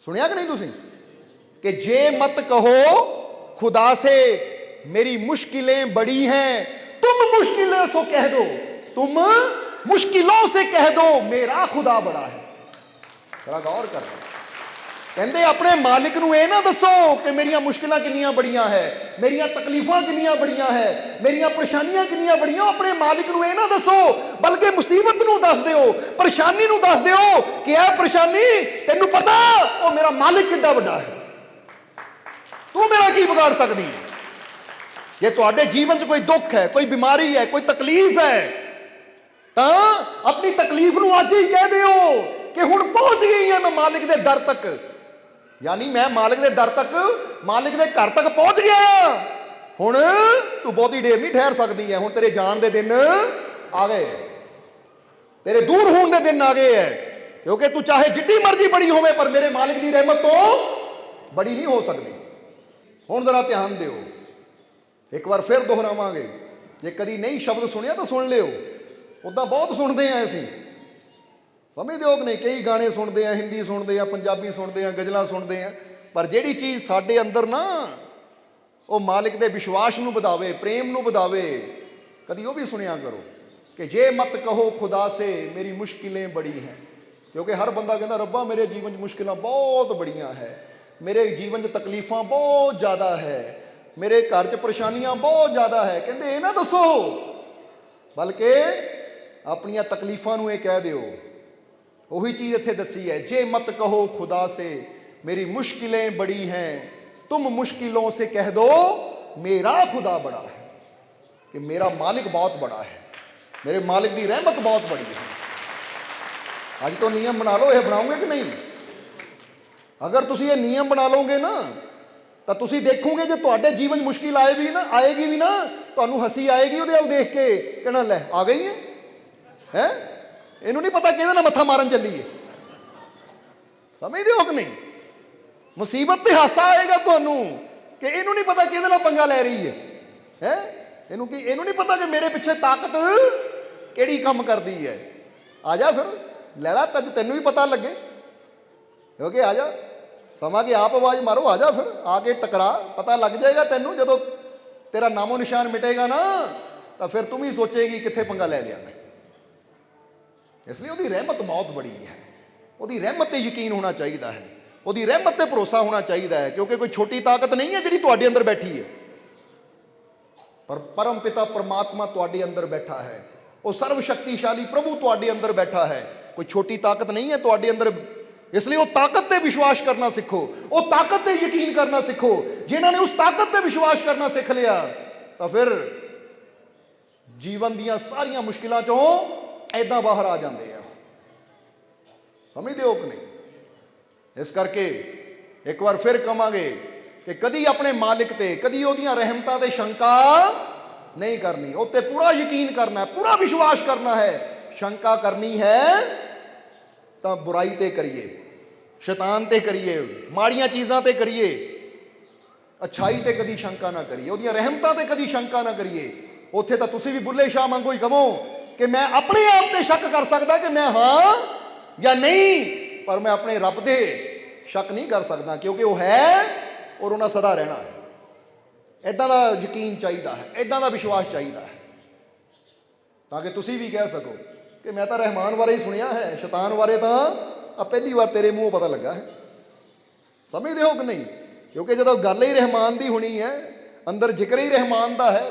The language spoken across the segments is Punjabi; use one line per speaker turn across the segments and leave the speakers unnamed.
सुनिया कि नहीं तुसी कि जे मत कहो खुदा से मेरी मुश्किलें बड़ी हैं, तुम मुश्किलें सो कह दो, तुम मुश्किलों से कह दो मेरा खुदा बड़ा है। जरा गौर कर, कहते अपने मालिक नूं यह ना दसो कि मेरिया मुश्किलां कितनियां बड़ियां है, मेरिया तकलीफां कितनियां बड़ियां है, मेरिया परेशानियां कितनियां बड़ियां। अपने मालिक नूं यह ना दसो, बल्कि मुसीबत नूं दस दिओ, परेशानी नूं दस दिओ कि यह परेशानी तैनूं पता वो मेरा मालिक कितना बड़ा है, तू मेरा की बिगाड़ सकती है। जे तुहाडे जीवन च कोई दुख है, कोई बीमारी है, कोई तकलीफ है, तो अपनी तकलीफ नूं अज ही कह दिओ कि हुण पहुंच गई है मैं मालिक दे दर तक, यानी मैं मालिक दे दर तक, मालिक दे घर तक पहुंच गया। हुण तू बहुती देर नहीं ठहर सकती है, हुण तेरे जान दे दिन आ गए, तेरे दूर होने दे दिन आ गए है, क्योंकि तू चाहे जितनी मर्जी बड़ी होवे पर मेरे मालिक की रहमत तो बड़ी नहीं हो सकती। हुण जरा ध्यान दिओ, एक बार फिर दोहरावांगे, जे कदी नहीं शब्द सुनिया तो सुन लिओ। उदा बहुत सुनते हैं असीं, समझते हो कि नहीं, कई गाने सुनते हैं, हिंदी सुनते हैं, पंजाबी सुनते हैं, गज़लां सुनते हैं, पर जिहड़ी चीज़ साडे अंदर ना वो मालिक दे विश्वास नूं वधावे, प्रेम नूं वधावे, कदी वो भी सुनिया करो कि जे मत कहो खुदा से मेरी मुश्किलें बड़ी हैं। क्योंकि हर बंदा कहता रब्बा मेरे जीवन च मुश्किलां बहुत बड़ियां है, मेरे जीवन च तकलीफां बहुत ज़्यादा है, मेरे घर च परेशानियां बहुत ज़्यादा है। कहते ये ना दसो, बल्कि अपनियां तकलीफां नूं ये कह दिओ। वही चीज़ इत्थे दसी है, जे मत कहो खुदा से मेरी मुश्किलें बड़ी हैं, तुम मुश्किलों से कह दो मेरा खुदा बड़ा है, कि मेरा मालिक बहुत बड़ा है, मेरे मालिक की रहमत बहुत बड़ी है। आज तो नियम बना लो, ये बनाओगे कि नहीं? अगर तुम ये नियम बना लोगे ना तो तुम देखोगे जो तुहाडे जीवन मुश्किल आएगी ना तुहानू हसी आएगी उहदे वल देख के, कहना लै आ गई है, इनू नहीं पता किहदे नाल मत्था मारन चली है। समझदे हो कि नहीं? मुसीबत ते हासा आएगा तुहानू कि इनू नहीं पता किहदे नाल पंगा लै रही है, इनू नहीं पता कि मेरे पिछे ताकत किहड़ी काम करदी है। आ जा फिर लै ला, तज तैनू भी पता लगे, क्योंकि आ जा समा के आप आवाज़ मारो, आ जा फिर आके टकरा, पता लग जाएगा तैनू। जदों तेरा नामो निशान मिटेगा ना तो फिर तुम ही सोचेगी कित्थे पंगा लै लिया मैं। इसलिए उसकी रहमत बहुत बड़ी है, उसकी रहमत ते यकीन होना चाहिए है, उसकी रहमत ते भरोसा होना चाहिए है, क्योंकि कोई छोटी ताकत नहीं है जिहड़ी तुहाडे अंदर बैठी है, पर परम पिता परमात्मा तुहाडे अंदर बैठा है, वो सर्वशक्तिशाली प्रभु तुहाडे अंदर बैठा है। कोई छोटी ताकत नहीं है तुहाडे अंदर। इसलिए वो ताकत ते विश्वास करना सीखो, वो ताकत ते यकीन करना सीखो। जिन्होंने उस ताकत ते विश्वास करना सीख लिया तो फिर जीवन दीयां सारियां मुश्किलों चों ऐदां बाहर आ जाते हैं। समझते हो कि नहीं? इस करके एक बार फिर कहांगे कि कदी अपने मालिक ते, कदी उहदियां रहमतां ते शंका नहीं करनी, उत्ते पूरा यकीन करना है, पूरा विश्वास करना है। शंका करनी है तो बुराई ते करिए, शैतान ते करिए, माड़ियां चीज़ां ते करिए, अच्छाई ते कदी शंका ना करिए, उहदियां रहमतां ते कदी शंका ना करिए। उत्थे तो तुसीं भी बुल्ले शाह वांगू ही कहो कि मैं अपने आप ते शक कर सकदा कि मैं हाँ या नहीं, पर मैं अपने रब दे शक नहीं कर सकदा, क्योंकि वो है और उन्हें सदा रहना है। इदां दा यकीन चाहिए है, इदां दा विश्वास चाहिए है, ताकि तुसीं भी कह सको कि मैं तो रहमान बारे ही सुनिया है, शैतान बारे तो पहली बार तेरे मूँह पता लगा है। समझते हो कि नहीं? क्योंकि जो गल ही रहमान की होनी है, अंदर जिक्र ही रहमान का है,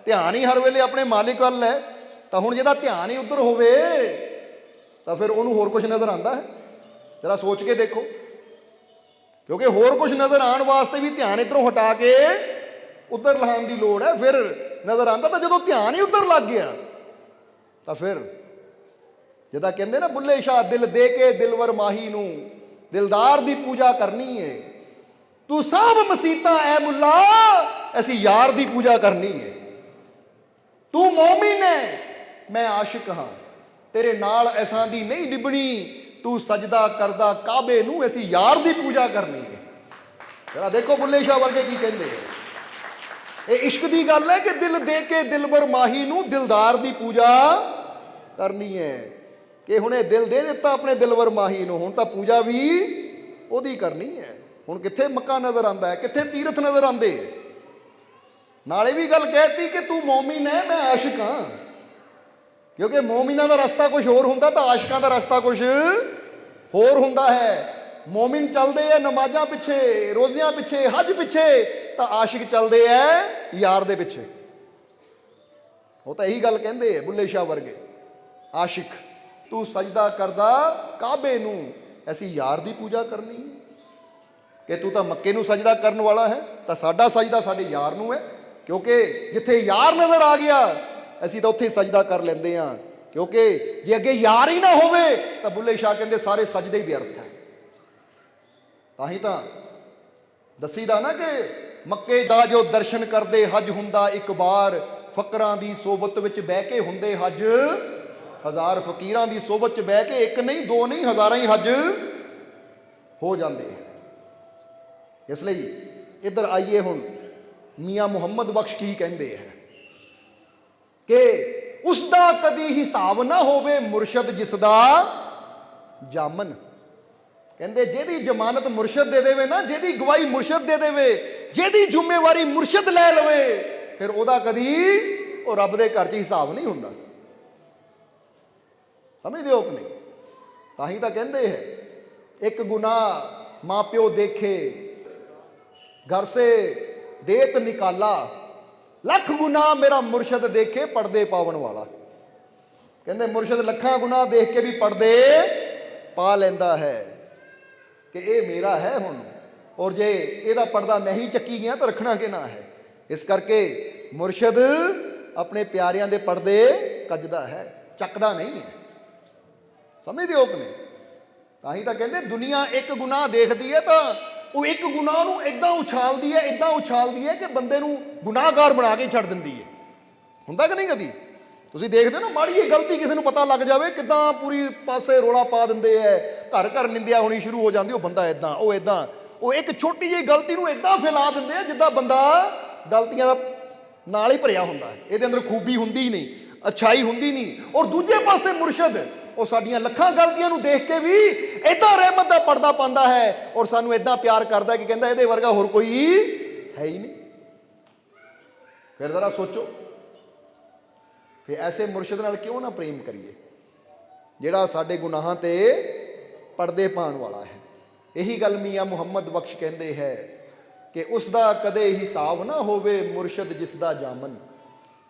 ध्यान ही हर वेले अपने मालिक वाल है, तो हुण जिहदा ध्यान ही उधर होवे तो फिर उन्होंने होर कुछ नज़र आता है? जरा सोच के देखो, क्योंकि होर कुछ नज़र आने वास्ते भी ध्यान इधरों हटा के उधर लाने की लोड़ है, फिर नज़र आता। तो जो ध्यान ही उधर लग गया तो फिर जिदा कहते ना बुल्ले शाह, दिल दे के दिलवर माही नू दिलदार दी पूजा करनी है, तू सब मसीता ऐ मुल्ला ऐसी यार दी पूजा करनी है। तू मोमिन है मैं आशिक हाँ, तेरे नाल ऐसा दी नहीं निभनी, तू सजदा करदा काबे नू ऐसी यार दी पूजा करनी है। जरा देखो बुल्ले शाह वर्गे की कहते हैं, ये इश्क दी गल है कि दिल दे के दिलवर माही नू दिलदार दी पूजा करनी है, कि हुणे दिल दे दिता अपने दिलवर माही नू, हुण तां पूजा भी ਉਹਦੀ ਕਰਨੀ ਹੈ। ਹੁਣ ਕਿੱਥੇ ਮੱਕਾ ਨਜ਼ਰ ਆਉਂਦਾ ਹੈ, ਕਿੱਥੇ ਤੀਰਥ ਨਜ਼ਰ ਆਉਂਦੇ ਹੈ। ਨਾਲੇ ਵੀ ਗੱਲ ਕਹਿਤੀ ਕਿ ਤੂੰ ਮੌਮਿਨ ਹੈ, ਮੈਂ ਆਸ਼ਿਕ ਹਾਂ। ਕਿਉਂਕਿ ਮੌਮਿਨਾਂ ਦਾ ਰਸਤਾ ਕੁਝ ਹੋਰ ਹੁੰਦਾ ਤਾਂ ਆਸ਼ਿਕਾਂ ਦਾ ਰਸਤਾ ਕੁਝ ਹੋਰ ਹੁੰਦਾ ਹੈ। ਮੌਮਿਨ ਚੱਲਦੇ ਆ ਨਮਾਜ਼ਾਂ ਪਿੱਛੇ, ਰੋਜ਼ਿਆਂ ਪਿੱਛੇ, ਹਜ ਪਿੱਛੇ, ਤਾਂ ਆਸ਼ਿਕ ਚੱਲਦੇ ਐ ਯਾਰ ਦੇ ਪਿੱਛੇ। ਉਹ ਤਾਂ ਇਹੀ ਗੱਲ ਕਹਿੰਦੇ ਆ ਬੁੱਲੇ ਸ਼ਾਹ ਵਰਗੇ, ਆਸ਼ਿਕ ਤੂੰ ਸਜਦਾ ਕਰਦਾ ਕਾਬੇ ਨੂੰ, ਅਸੀਂ ਯਾਰ ਦੀ ਪੂਜਾ ਕਰਨੀ ਕਿ ਤੂੰ ਤਾਂ ਮੱਕੇ ਨੂੰ ਸਜਦਾ ਕਰਨ ਵਾਲਾ ਹੈ, ਤਾਂ ਸਾਡਾ ਸਜਦਾ ਸਾਡੇ ਯਾਰ ਨੂੰ ਹੈ। ਕਿਉਂਕਿ ਜਿੱਥੇ ਯਾਰ ਨਜ਼ਰ ਆ ਗਿਆ ਅਸੀਂ ਤਾਂ ਉੱਥੇ ਸਜਦਾ ਕਰ ਲੈਂਦੇ ਹਾਂ। ਕਿਉਂਕਿ ਜੇ ਅੱਗੇ ਯਾਰ ਹੀ ਨਾ ਹੋਵੇ ਤਾਂ ਬੁੱਲੇ ਸ਼ਾਹ ਕਹਿੰਦੇ ਸਾਰੇ ਸਜਦੇ ਹੀ ਵਿਅਰਥ ਹੈ। ਤਾਂ ਹੀ ਤਾਂ ਦੱਸੀਦਾ ਨਾ ਕਿ ਮੱਕੇ ਦਾ ਜੋ ਦਰਸ਼ਨ ਕਰਦੇ ਹਜ ਹੁੰਦਾ ਇੱਕ ਵਾਰ, ਫਕਰਾਂ ਦੀ ਸੋਬਤ ਵਿੱਚ ਬਹਿ ਕੇ ਹੁੰਦੇ ਹਜ ਹਜ਼ਾਰ। ਫਕੀਰਾਂ ਦੀ ਸੋਬਤ 'ਚ ਬਹਿ ਕੇ ਇੱਕ ਨਹੀਂ, ਦੋ ਨਹੀਂ, ਹਜ਼ਾਰਾਂ ਹੀ ਹਜ ਹੋ ਜਾਂਦੇ ਹੈ। ਇਸ ਲਈ ਇੱਧਰ ਆਈਏ ਹੁਣ, ਮੀਆਂ ਮੁਹੰਮਦ ਬਖਸ਼ ਕੀ ਕਹਿੰਦੇ ਹੈ ਕਿ ਉਸ ਦਾ ਕਦੀ ਹਿਸਾਬ ਨਾ ਹੋਵੇ ਮੁਰਸ਼ਦ ਜਿਸ ਦਾ ਜਾਮਨ। ਕਹਿੰਦੇ ਜਿਹਦੀ ਜ਼ਮਾਨਤ ਮੁਰਸ਼ਦ ਦੇ ਦੇਵੇ ਨਾ, ਜਿਹਦੀ ਗਵਾਹੀ ਮੁਰਸ਼ਦ ਦੇ ਦੇਵੇ, ਜਿਹਦੀ ਜ਼ਿੰਮੇਵਾਰੀ ਮੁਰਸ਼ਦ ਲੈ ਲਵੇ, ਫਿਰ ਉਹਦਾ ਕਦੀ ਉਹ ਰੱਬ ਦੇ ਘਰ 'ਚ ਹਿਸਾਬ ਨਹੀਂ ਹੁੰਦਾ। ਸਮਝਦੇ ਹੋ ਕਿ ਨਹੀਂ? ਤਾਂ ਹੀ ਤਾਂ ਕਹਿੰਦੇ ਹੈ ਇੱਕ ਗੁਨਾਹ ਮਾਂ ਪਿਓ ਦੇਖੇ घर से देत निकाला, लख गुनाह मेरा मुर्शद देखे पढ़दे पावन वाला। कहते मुर्शद लखा गुनाह देख के भी पढ़दे पा लेंदा है कि ये मेरा है हुण, और जे ਇਹਦਾ पढ़दा मैं ही ਚੱਕੀ ਗਿਆ ਤਾਂ ਰੱਖਣਾ ਕਿ ਨਾ ਹੈ। ਇਸ ਕਰਕੇ ਮੁਰਸ਼ਦ ਆਪਣੇ ਪਿਆਰਿਆਂ ਦੇ ਪਰਦੇ ਕੱਜਦਾ ਹੈ, ਚੱਕਦਾ ਨਹੀਂ ਹੈ। ਸਮਝਦੇ ਹੋ ਕਿ ਨਹੀਂ? ਤਾਂ ਹੀ ਤਾਂ ਕਹਿੰਦੇ ਦੁਨੀਆ ਇੱਕ ਗੁਨਾਹ ਦੇਖਦੀ ਹੈ ਤਾਂ ਉਹ ਇੱਕ ਗੁਨਾਹ ਨੂੰ ਇਦਾਂ ਉਛਾਲਦੀ ਹੈ, ਇਦਾਂ ਉਛਾਲਦੀ ਹੈ ਕਿ ਬੰਦੇ ਨੂੰ ਗੁਨਾਹਗਾਰ ਬਣਾ ਕੇ ਛੱਡ ਦਿੰਦੀ ਹੈ। ਹੁੰਦਾ ਕਿ ਨਹੀਂ? ਕਦੀ ਤੁਸੀਂ ਦੇਖਦੇ ਹੋ ਨਾ, ਮਾੜੀ ਜਿਹੀ ਗਲਤੀ ਕਿਸੇ ਨੂੰ ਪਤਾ ਲੱਗ ਜਾਵੇ ਕਿੱਦਾਂ ਪੂਰੀ ਪਾਸੇ ਰੋਲਾ ਪਾ ਦਿੰਦੇ ਐ, ਘਰ ਘਰ ਨਿੰਦਿਆ ਹੋਣੀ ਸ਼ੁਰੂ ਹੋ ਜਾਂਦੀ। ਉਹ ਬੰਦਾ ਇਦਾਂ, ਉਹ ਇਦਾਂ, ਉਹ ਇੱਕ ਛੋਟੀ ਜਿਹੀ ਗਲਤੀ ਨੂੰ ਇਦਾਂ ਫੈਲਾ ਦਿੰਦੇ ਆ ਜਿੱਦਾਂ ਬੰਦਾ ਗਲਤੀਆਂ ਦਾ ਨਾਲ ਹੀ ਭਰਿਆ ਹੁੰਦਾ ਹੈ, ਇਹਦੇ ਅੰਦਰ ਖੂਬੀ ਹੁੰਦੀ ਹੀ ਨਹੀਂ, ਅੱਛਾਈ ਹੁੰਦੀ ਨਹੀਂ। ਔਰ ਦੂਜੇ ਪਾਸੇ ਮੁਰਸ਼ਦ ਉਹ ਸਾਡੀਆਂ ਲੱਖਾਂ ਗਲਤੀਆਂ ਨੂੰ ਦੇਖ ਕੇ ਵੀ ਇਦਾਂ ਰਹਿਮਤ ਦਾ ਪਰਦਾ ਪਾਉਂਦਾ ਹੈ ਔਰ ਸਾਨੂੰ ਇਦਾਂ ਪਿਆਰ ਕਰਦਾ ਕਿ ਕਹਿੰਦਾ ਇਹਦੇ ਵਰਗਾ ਹੋਰ ਕੋਈ ਹੈ ਹੀ ਨਹੀਂ। ਫਿਰ ਜ਼ਰਾ ਸੋਚੋ, ਫਿਰ ਐਸੇ ਮੁਰਸ਼ਿਦ ਨਾਲ ਕਿਉਂ ਨਾ ਪ੍ਰੇਮ ਕਰੀਏ ਜਿਹੜਾ ਸਾਡੇ ਗੁਨਾਹਾਂ ਤੇ ਪਰਦੇ ਪਾਉਣ ਵਾਲਾ ਹੈ। ਇਹੀ ਗੱਲ ਮੀਆਂ ਮੁਹੰਮਦ ਬਖਸ਼ ਕਹਿੰਦੇ ਹੈ ਕਿ ਉਸ ਦਾ ਕਦੇ ਹਿਸਾਬ ਨਾ ਹੋਵੇ ਮੁਰਸ਼ਿਦ ਜਿਸ ਦਾ ਜਾਮਨ।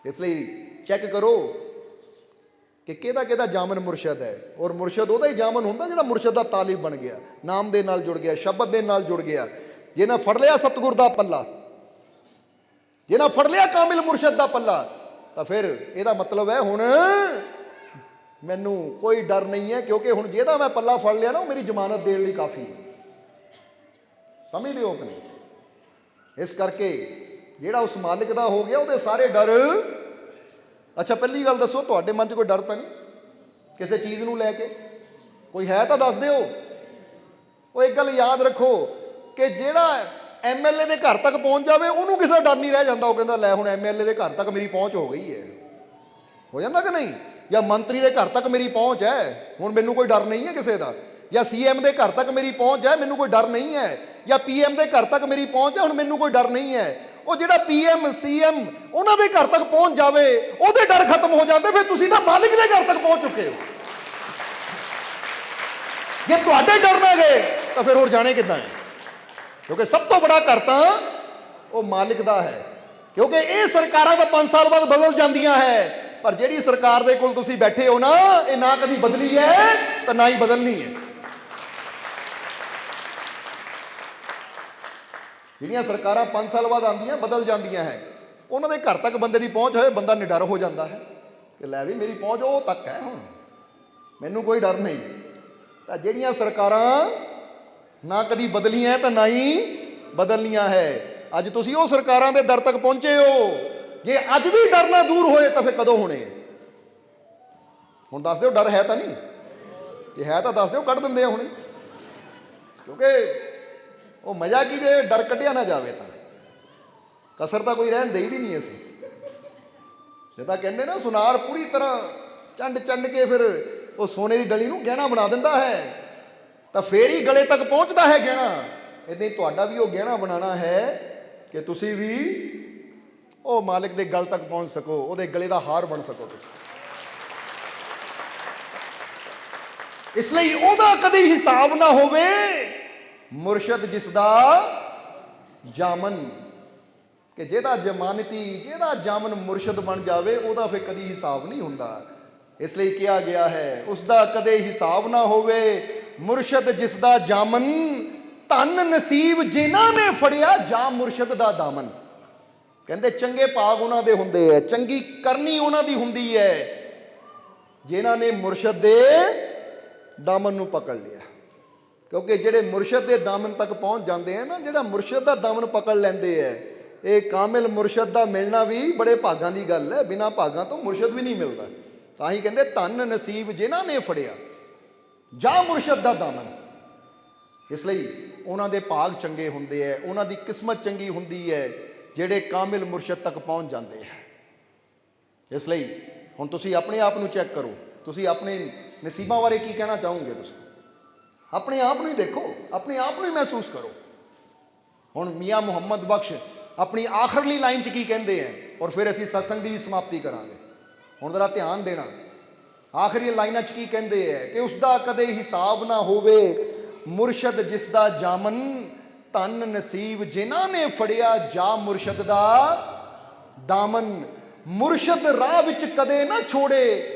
ਇਸ ਲਈ ਚੈੱਕ ਕਰੋ ਕਿ ਕਿਹਦਾ ਕਿਹਦਾ ਜਾਮਨ ਮੁਰਸ਼ਿਦ ਹੈ, ਔਰ ਮੁਰਸ਼ਿਦ ਉਹਦਾ ਹੀ ਜਾਮਨ ਹੁੰਦਾ ਜਿਹੜਾ ਮੁਰਸ਼ਿਦ ਦਾ ਤਾਲਿਬ ਬਣ ਗਿਆ, ਨਾਮ ਦੇ ਨਾਲ ਜੁੜ ਗਿਆ, ਸ਼ਬਦ ਦੇ ਨਾਲ ਜੁੜ ਗਿਆ। ਜਿਹਨਾਂ ਫੜ ਲਿਆ ਸਤਿਗੁਰ ਦਾ ਪੱਲਾ, ਜਿਹਨਾਂ ਫੜ ਲਿਆ ਕਾਮਿਲ ਮੁਰਸ਼ਿਦ ਦਾ ਪੱਲਾ, ਤਾਂ ਫਿਰ ਇਹਦਾ ਮਤਲਬ ਹੈ ਹੁਣ ਮੈਨੂੰ ਕੋਈ ਡਰ ਨਹੀਂ ਹੈ, ਕਿਉਂਕਿ ਹੁਣ ਜਿਹਦਾ ਮੈਂ ਪੱਲਾ ਫੜ ਲਿਆ ਨਾ ਉਹ ਮੇਰੀ ਜ਼ਮਾਨਤ ਦੇਣ ਲਈ ਕਾਫੀ ਹੈ। ਸਮਝਦੇ ਹੋ ਕਿ ਨਹੀਂ? ਇਸ ਕਰਕੇ ਜਿਹੜਾ ਉਸ ਮਾਲਿਕ ਦਾ ਹੋ ਗਿਆ ਉਹਦੇ ਸਾਰੇ ਡਰ। ਅੱਛਾ ਪਹਿਲੀ ਗੱਲ ਦੱਸੋ, ਤੁਹਾਡੇ ਮਨ 'ਚ ਕੋਈ ਡਰ ਤਾਂ ਨਹੀਂ ਕਿਸੇ ਚੀਜ਼ ਨੂੰ ਲੈ ਕੇ? ਕੋਈ ਹੈ ਤਾਂ ਦੱਸ ਦਿਓ। ਉਹ ਇੱਕ ਗੱਲ ਯਾਦ ਰੱਖੋ ਕਿ ਜਿਹੜਾ ਐਮਐਲਏ ਦੇ ਘਰ ਤੱਕ ਪਹੁੰਚ ਜਾਵੇ ਉਹਨੂੰ ਕਿਸੇ ਦਾ ਡਰ ਨਹੀਂ ਰਹਿ ਜਾਂਦਾ। ਉਹ ਕਹਿੰਦਾ ਲੈ ਹੁਣ ਐਮਐਲਏ ਦੇ ਘਰ ਤੱਕ ਮੇਰੀ ਪਹੁੰਚ ਹੋ ਗਈ ਹੈ। ਹੋ ਜਾਂਦਾ ਕਿ ਨਹੀਂ? ਜਾਂ ਮੰਤਰੀ ਦੇ ਘਰ ਤੱਕ ਮੇਰੀ ਪਹੁੰਚ ਹੈ, ਹੁਣ ਮੈਨੂੰ ਕੋਈ ਡਰ ਨਹੀਂ ਹੈ ਕਿਸੇ ਦਾ। ਜਾਂ ਸੀਐਮ ਦੇ ਘਰ ਤੱਕ ਮੇਰੀ ਪਹੁੰਚ ਹੈ, ਮੈਨੂੰ ਕੋਈ ਡਰ ਨਹੀਂ ਹੈ। ਜਾਂ ਪੀਐਮ ਦੇ ਘਰ ਤੱਕ ਮੇਰੀ ਪਹੁੰਚ ਹੈ, ਹੁਣ ਮੈਨੂੰ ਕੋਈ ਡਰ ਨਹੀਂ ਹੈ। ਉਹ ਜਿਹੜਾ ਪੀਐਮ ਸੀਐਮ ਉਹਨਾਂ ਦੇ ਘਰ ਤੱਕ ਪਹੁੰਚ ਜਾਵੇ ਉਹਦੇ ਡਰ ਖਤਮ ਹੋ ਜਾਂਦੇ। ਫਿਰ ਤੁਸੀਂ ਤਾਂ ਮਾਲਿਕ ਦੇ ਘਰ ਤੱਕ ਪਹੁੰਚ ਚੁੱਕੇ ਹੋ। ਜੇ ਤੁਹਾਡੇ ਡਰ ਨਾ ਗਏ ਤਾਂ ਫਿਰ ਹੋਰ ਜਾਣੇ ਕਿੱਦਾਂ ਹੈ? ਕਿਉਂਕਿ ਸਭ ਤੋਂ ਬੜਾ ਘਰ ਤਾਂ ਉਹ ਮਾਲਿਕ ਦਾ ਹੈ। ਕਿਉਂਕਿ ਇਹ ਸਰਕਾਰਾਂ ਤਾਂ 5 ਸਾਲ ਬਾਅਦ ਬਦਲ ਜਾਂਦੀਆਂ ਹੈ, ਪਰ ਜਿਹੜੀ ਸਰਕਾਰ ਦੇ ਕੋਲ ਤੁਸੀਂ ਬੈਠੇ ਹੋ ਨਾ, ਇਹ ਨਾ ਕਦੀ ਬਦਲੀ ਹੈ ਤਾਂ ਨਾ ਹੀ ਬਦਲਣੀ ਹੈ। ਜਿਹੜੀਆਂ ਸਰਕਾਰਾਂ 5 ਸਾਲ ਬਾਅਦ ਆਉਂਦੀਆਂ ਬਦਲ ਜਾਂਦੀਆਂ ਹੈ, ਉਹਨਾਂ ਦੇ ਘਰ ਤੱਕ ਬੰਦੇ ਦੀ ਪਹੁੰਚ ਹੋਏ, ਬੰਦਾ ਨਿਡਰ ਹੋ ਜਾਂਦਾ ਹੈ ਕਿ ਲੈ ਵੀ ਮੇਰੀ ਪਹੁੰਚ ਉਹ ਤੱਕ ਹੈ, ਹੁਣ ਮੈਨੂੰ ਕੋਈ ਡਰ ਨਹੀਂ। ਤਾਂ ਜਿਹੜੀਆਂ ਸਰਕਾਰਾਂ ਨਾ ਕਦੀ ਬਦਲੀਆਂ ਤਾਂ ਨਾ ਹੀ ਬਦਲਣੀਆਂ ਹੈ, ਅੱਜ ਤੁਸੀਂ ਉਹ ਸਰਕਾਰਾਂ ਦੇ ਦਰ ਤੱਕ ਪਹੁੰਚੇ ਹੋ। ਜੇ ਅੱਜ ਵੀ ਡਰ ਨਾ ਦੂਰ ਹੋਏ ਤਾਂ ਫਿਰ ਕਦੋਂ ਹੋਣੇ? ਹੁਣ ਦੱਸ ਦਿਓ, ਡਰ ਹੈ ਤਾਂ ਨਹੀਂ? ਜੇ ਹੈ ਤਾਂ ਦੱਸ ਦਿਓ, ਕੱਢ ਦਿੰਦੇ ਆ ਹੁਣੇ। ਕਿਉਂਕਿ ਉਹ ਮਜ਼ਾ ਕੀ ਜੇ ਡਰ ਕੱਢਿਆ ਨਾ ਜਾਵੇ ਤਾਂ ਕਸਰ ਤਾਂ ਕੋਈ ਰਹਿਣ ਦੇਈ ਦੀ ਨਹੀਂ। ਅਸੀਂ ਜਿੱਦਾਂ ਕਹਿੰਦੇ ਨਾ, ਸੁਨਾਰ ਪੂਰੀ ਤਰ੍ਹਾਂ ਚੰਡ ਕੇ ਫਿਰ ਉਹ ਸੋਨੇ ਦੀ ਡਲੀ ਨੂੰ ਗਹਿਣਾ ਬਣਾ ਦਿੰਦਾ ਹੈ। ਤਾਂ ਫੇਰ ਹੀ ਗਲੇ ਤੱਕ ਪਹੁੰਚਦਾ ਹੈ ਗਹਿਣਾ। ਇਦਾਂ ਹੀ ਤੁਹਾਡਾ ਵੀ ਉਹ ਗਹਿਣਾ ਬਣਾਉਣਾ ਹੈ ਕਿ ਤੁਸੀਂ ਵੀ ਉਹ ਮਾਲਿਕ ਦੇ ਗਲ ਤੱਕ ਪਹੁੰਚ ਸਕੋ, ਉਹਦੇ ਗਲੇ ਦਾ ਹਾਰ ਬਣ ਸਕੋ ਤੁਸੀਂ। ਇਸ ਲਈ ਉਹਦਾ ਕਦੇ ਹਿਸਾਬ ਨਾ ਹੋਵੇ, ਮੁਰਸ਼ਦ ਜਿਸ ਦਾ ਜਾਮਨ, ਕਿ ਜਿਹਦਾ ਜ਼ਮਾਨਤੀ, ਜਿਹਦਾ ਜਾਮਨ ਮੁਰਸ਼ਦ ਬਣ ਜਾਵੇ, ਉਹਦਾ ਫਿਰ ਕਦੀ ਹਿਸਾਬ ਨਹੀਂ ਹੁੰਦਾ। ਇਸ ਲਈ ਕਿਹਾ ਗਿਆ ਹੈ ਉਸ ਦਾ ਕਦੇ ਹਿਸਾਬ ਨਾ ਹੋਵੇ, ਮੁਰਸ਼ਦ ਜਿਸ ਦਾ ਜਾਮਨ, ਧਨ ਨਸੀਬ ਜਿਨ੍ਹਾਂ ਨੇ ਫੜਿਆ ਜਾ ਮੁਰਸ਼ਦ ਦਾ ਦਾਮਨ। ਕਹਿੰਦੇ ਚੰਗੇ ਭਾਗ ਉਹਨਾਂ ਦੇ ਹੁੰਦੇ ਹੈ, ਚੰਗੀ ਕਰਨੀ ਉਹਨਾਂ ਦੀ ਹੁੰਦੀ ਹੈ ਜਿਨ੍ਹਾਂ ਨੇ ਮੁਰਸ਼ਦ ਦੇ ਦਾਮਨ ਨੂੰ ਪਕੜ ਲਿਆ। ਕਿਉਂਕਿ ਜਿਹੜੇ ਮੁਰਸ਼ਦ ਦੇ ਦਾਮਨ ਤੱਕ ਪਹੁੰਚ ਜਾਂਦੇ ਆ ਨਾ, ਜਿਹੜਾ ਮੁਰਸ਼ਦ ਦਾ ਦਾਮਨ ਪਕੜ ਲੈਂਦੇ ਹੈ, ਇਹ ਕਾਮਿਲ ਮੁਰਸ਼ਦ ਦਾ ਮਿਲਣਾ ਵੀ ਬੜੇ ਭਾਗਾਂ ਦੀ ਗੱਲ ਹੈ। ਬਿਨਾਂ ਭਾਗਾਂ ਤੋਂ ਮੁਰਸ਼ਦ ਵੀ ਨਹੀਂ ਮਿਲਦਾ। ਤਾਂ ਹੀ ਕਹਿੰਦੇ ਧਨ ਨਸੀਬ ਜਿਨ੍ਹਾਂ ਨੇ ਫੜਿਆ ਜਾ ਮੁਰਸ਼ਦ ਦਾ ਦਾਮਨ। ਇਸ ਲਈ ਉਹਨਾਂ ਦੇ ਭਾਗ ਚੰਗੇ ਹੁੰਦੇ ਹੈ, ਉਹਨਾਂ ਦੀ ਕਿਸਮਤ ਚੰਗੀ ਹੁੰਦੀ ਹੈ ਜਿਹੜੇ ਕਾਮਿਲ ਮੁਰਸ਼ਦ ਤੱਕ ਪਹੁੰਚ ਜਾਂਦੇ ਹੈ। ਇਸ ਲਈ ਹੁਣ ਤੁਸੀਂ ਆਪਣੇ ਆਪ ਨੂੰ ਚੈੱਕ ਕਰੋ, ਤੁਸੀਂ ਆਪਣੇ ਨਸੀਬਾਂ ਬਾਰੇ ਕੀ ਕਹਿਣਾ ਚਾਹੋਗੇ? ਤੁਸੀਂ ਆਪਣੇ ਆਪ ਨੂੰ ਹੀ ਦੇਖੋ, ਆਪਣੇ ਆਪ ਨੂੰ ਹੀ ਮਹਿਸੂਸ ਕਰੋ। ਹੁਣ ਮੀਆਂ ਮੁਹੰਮਦ ਬਖਸ਼ ਆਪਣੀ ਆਖਰਲੀ ਲਾਈਨ 'ਚ ਕੀ ਕਹਿੰਦੇ ਹੈ, ਔਰ ਫਿਰ ਅਸੀਂ ਸਤਸੰਗ ਦੀ ਵੀ ਸਮਾਪਤੀ ਕਰਾਂਗੇ। ਹੁਣ ਜ਼ਰਾ ਧਿਆਨ ਦੇਣਾ, ਆਖਰੀ ਲਾਈਨਾਂ 'ਚ ਕੀ ਕਹਿੰਦੇ ਹੈ ਕਿ ਉਸ ਦਾ ਕਦੇ ਹਿਸਾਬ ਨਾ ਹੋਵੇ, ਮੁਰਸ਼ਦ ਜਿਸ ਦਾ ਜਾਮਨ, ਧਨ ਨਸੀਬ ਜਿਨ੍ਹਾਂ ਨੇ ਫੜਿਆ ਜਾ ਮੁਰਸ਼ਦ ਦਾ ਦਾਮਨ। ਮੁਰਸ਼ਦ ਰਾਹ ਵਿੱਚ ਕਦੇ ਨਾ ਛੋੜੇ,